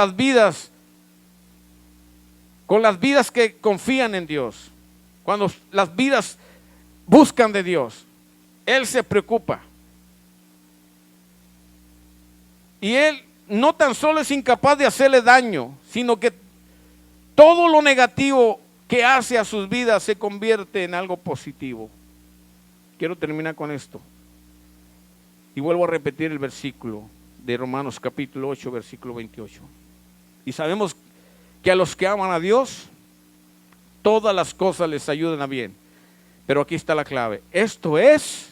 Speaker 1: con las vidas que confían en Dios, cuando las vidas buscan de Dios, Él se preocupa. Y Él no tan solo es incapaz de hacerle daño, sino que todo lo negativo que hace a sus vidas se convierte en algo positivo. Quiero terminar con esto. Y vuelvo a repetir el versículo de Romanos capítulo 8, versículo 28. Y sabemos que a los que aman a Dios, todas las cosas les ayudan a bien. Pero aquí está la clave. Esto es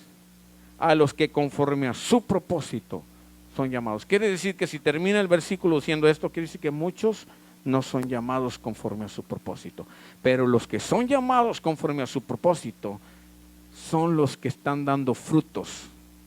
Speaker 1: a los que conforme a su propósito son llamados. Quiere decir que si termina el versículo diciendo esto, quiere decir que muchos no son llamados conforme a su propósito. Pero los que son llamados conforme a su propósito son los que están dando frutos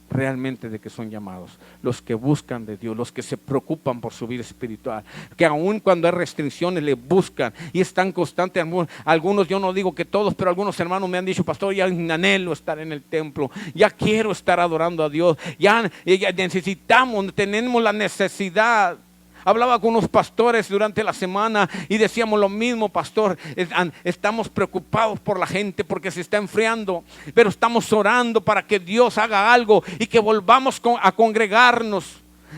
Speaker 1: realmente de que son llamados, los que buscan de Dios, los que se preocupan por su vida espiritual, que aun cuando hay restricciones le buscan y están constantes. Algunos, yo no digo que todos, pero algunos hermanos me han dicho: pastor, ya anhelo estar en el templo, ya quiero estar adorando a Dios, ya necesitamos, tenemos la necesidad. Hablaba con unos pastores durante la semana y decíamos lo mismo: pastor, estamos preocupados por la gente porque se está enfriando, pero estamos orando para que Dios haga algo y que volvamos a congregarnos,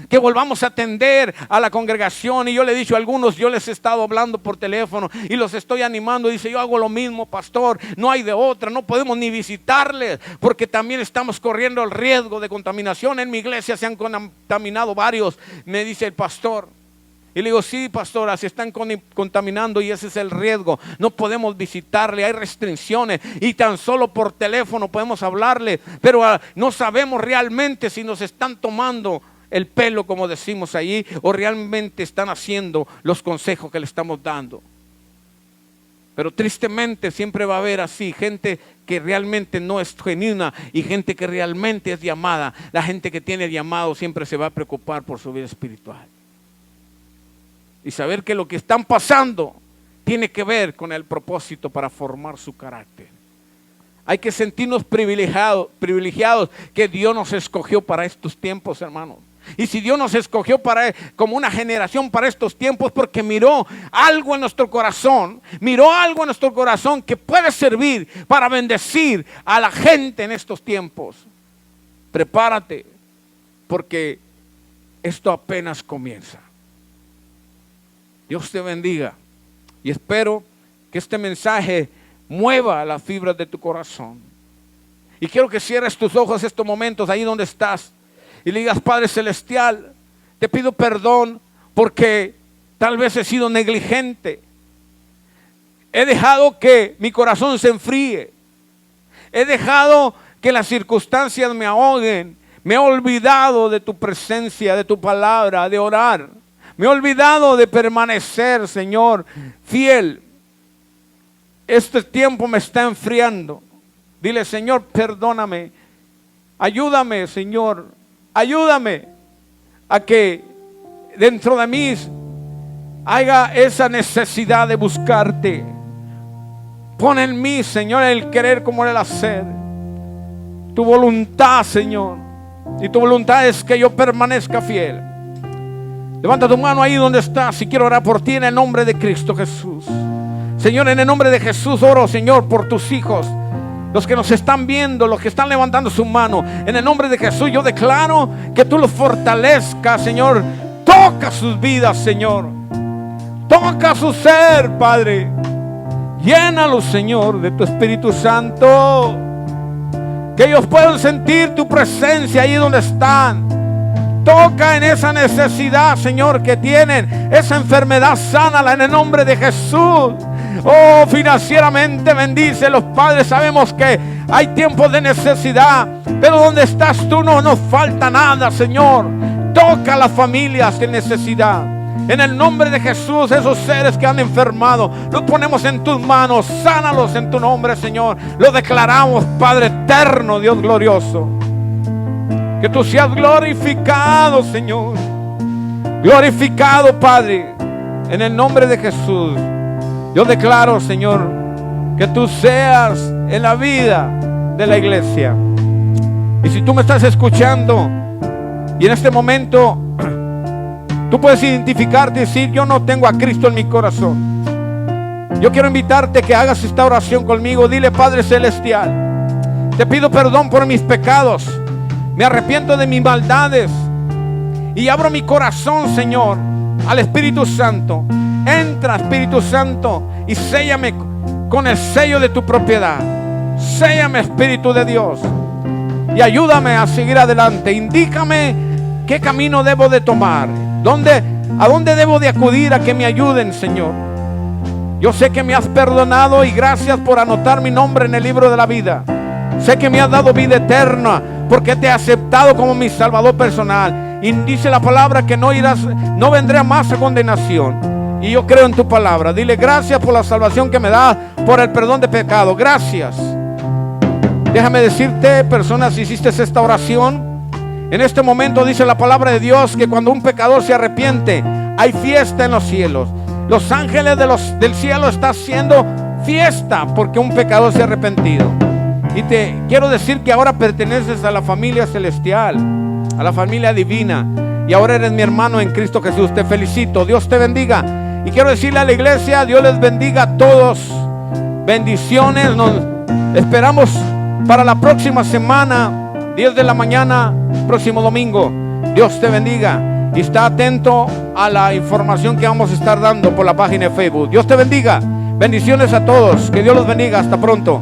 Speaker 1: que volvamos a atender a la congregación. Y yo le he dicho a algunos, yo les he estado hablando por teléfono y los estoy animando. Dice: yo hago lo mismo, pastor, no hay de otra, no podemos ni visitarles porque también estamos corriendo el riesgo de contaminación. En mi iglesia se han contaminado varios, me dice el pastor. Y le digo: sí, pastora, se están contaminando y ese es el riesgo. No podemos visitarle, hay restricciones y tan solo por teléfono podemos hablarle, pero no sabemos realmente si nos están tomando el pelo, como decimos allí, o realmente están haciendo los consejos que le estamos dando. Pero tristemente siempre va a haber así, gente que realmente no es genuina y gente que realmente es llamada. La gente que tiene llamado siempre se va a preocupar por su vida espiritual. Y saber que lo que están pasando tiene que ver con el propósito para formar su carácter. Hay que sentirnos privilegiados que Dios nos escogió para estos tiempos, hermanos. Y si Dios nos escogió como una generación para estos tiempos, porque miró algo en nuestro corazón, que puede servir para bendecir a la gente en estos tiempos. Prepárate, porque esto apenas comienza. Dios te bendiga y espero que este mensaje mueva las fibras de tu corazón. Y quiero que cierres tus ojos estos momentos ahí donde estás y le digas: Padre Celestial, te pido perdón porque tal vez he sido negligente. He dejado que mi corazón se enfríe. He dejado que las circunstancias me ahoguen. Me he olvidado de tu presencia, de tu palabra, de orar. Me he olvidado de permanecer, Señor, fiel. Este tiempo me está enfriando. Dile: Señor, perdóname. Ayúdame, Señor. Ayúdame a que dentro de mí haya esa necesidad de buscarte. Pon en mí, Señor, el querer como el hacer. Tu voluntad, Señor. Y tu voluntad es que yo permanezca fiel. Levanta tu mano ahí donde estás y quiero orar por ti en el nombre de Cristo Jesús. Señor, en el nombre de Jesús oro, Señor, por tus hijos, los que nos están viendo, los que están levantando su mano. En el nombre de Jesús yo declaro que tú los fortalezcas, Señor. Toca sus vidas, Señor. Toca su ser, Padre. Llénalos, Señor, de tu Espíritu Santo. Que ellos puedan sentir tu presencia ahí donde están. Toca en esa necesidad, Señor, que tienen. Esa enfermedad, sánala en el nombre de Jesús. Oh, financieramente bendice los padres. Sabemos que hay tiempos de necesidad, pero donde estás tú no nos falta nada, Señor. Toca a las familias en necesidad. En el nombre de Jesús, esos seres que han enfermado, los ponemos en tus manos. Sánalos en tu nombre, Señor. Lo declaramos, Padre eterno, Dios glorioso. Que tú seas glorificado, Señor. Glorificado, Padre. En el nombre de Jesús. Yo declaro, Señor, que tú seas en la vida de la iglesia. Y si tú me estás escuchando y en este momento tú puedes identificarte y decir: yo no tengo a Cristo en mi corazón. Yo quiero invitarte que hagas esta oración conmigo. Dile: Padre Celestial, te pido perdón por mis pecados. Me arrepiento de mis maldades y abro mi corazón, Señor, al Espíritu Santo. Entra, Espíritu Santo, y séllame con el sello de tu propiedad. Séllame, Espíritu de Dios, y ayúdame a seguir adelante. Indícame qué camino debo de tomar, a dónde debo de acudir a que me ayuden, Señor. Yo sé que me has perdonado y gracias por anotar mi nombre en el libro de la vida. Sé que me has dado vida eterna porque te he aceptado como mi Salvador personal. Y dice la palabra que no vendré más a condenación. Y yo creo en tu palabra. Dile gracias por la salvación que me da, por el perdón de pecado. Gracias. Déjame decirte, personas, si hiciste esta oración, en este momento dice la palabra de Dios que cuando un pecador se arrepiente, hay fiesta en los cielos. Los ángeles del cielo están haciendo fiesta porque un pecador se ha arrepentido. Y te quiero decir que ahora perteneces a la familia celestial, a la familia divina, y ahora eres mi hermano en Cristo Jesús. Te felicito, Dios te bendiga. Y quiero decirle a la iglesia, Dios les bendiga a todos. Bendiciones. Nos esperamos para la próxima semana, 10 de la mañana, próximo domingo. Dios te bendiga. Y está atento a la información que vamos a estar dando por la página de Facebook. Dios te bendiga. Bendiciones a todos. Que Dios los bendiga. Hasta pronto.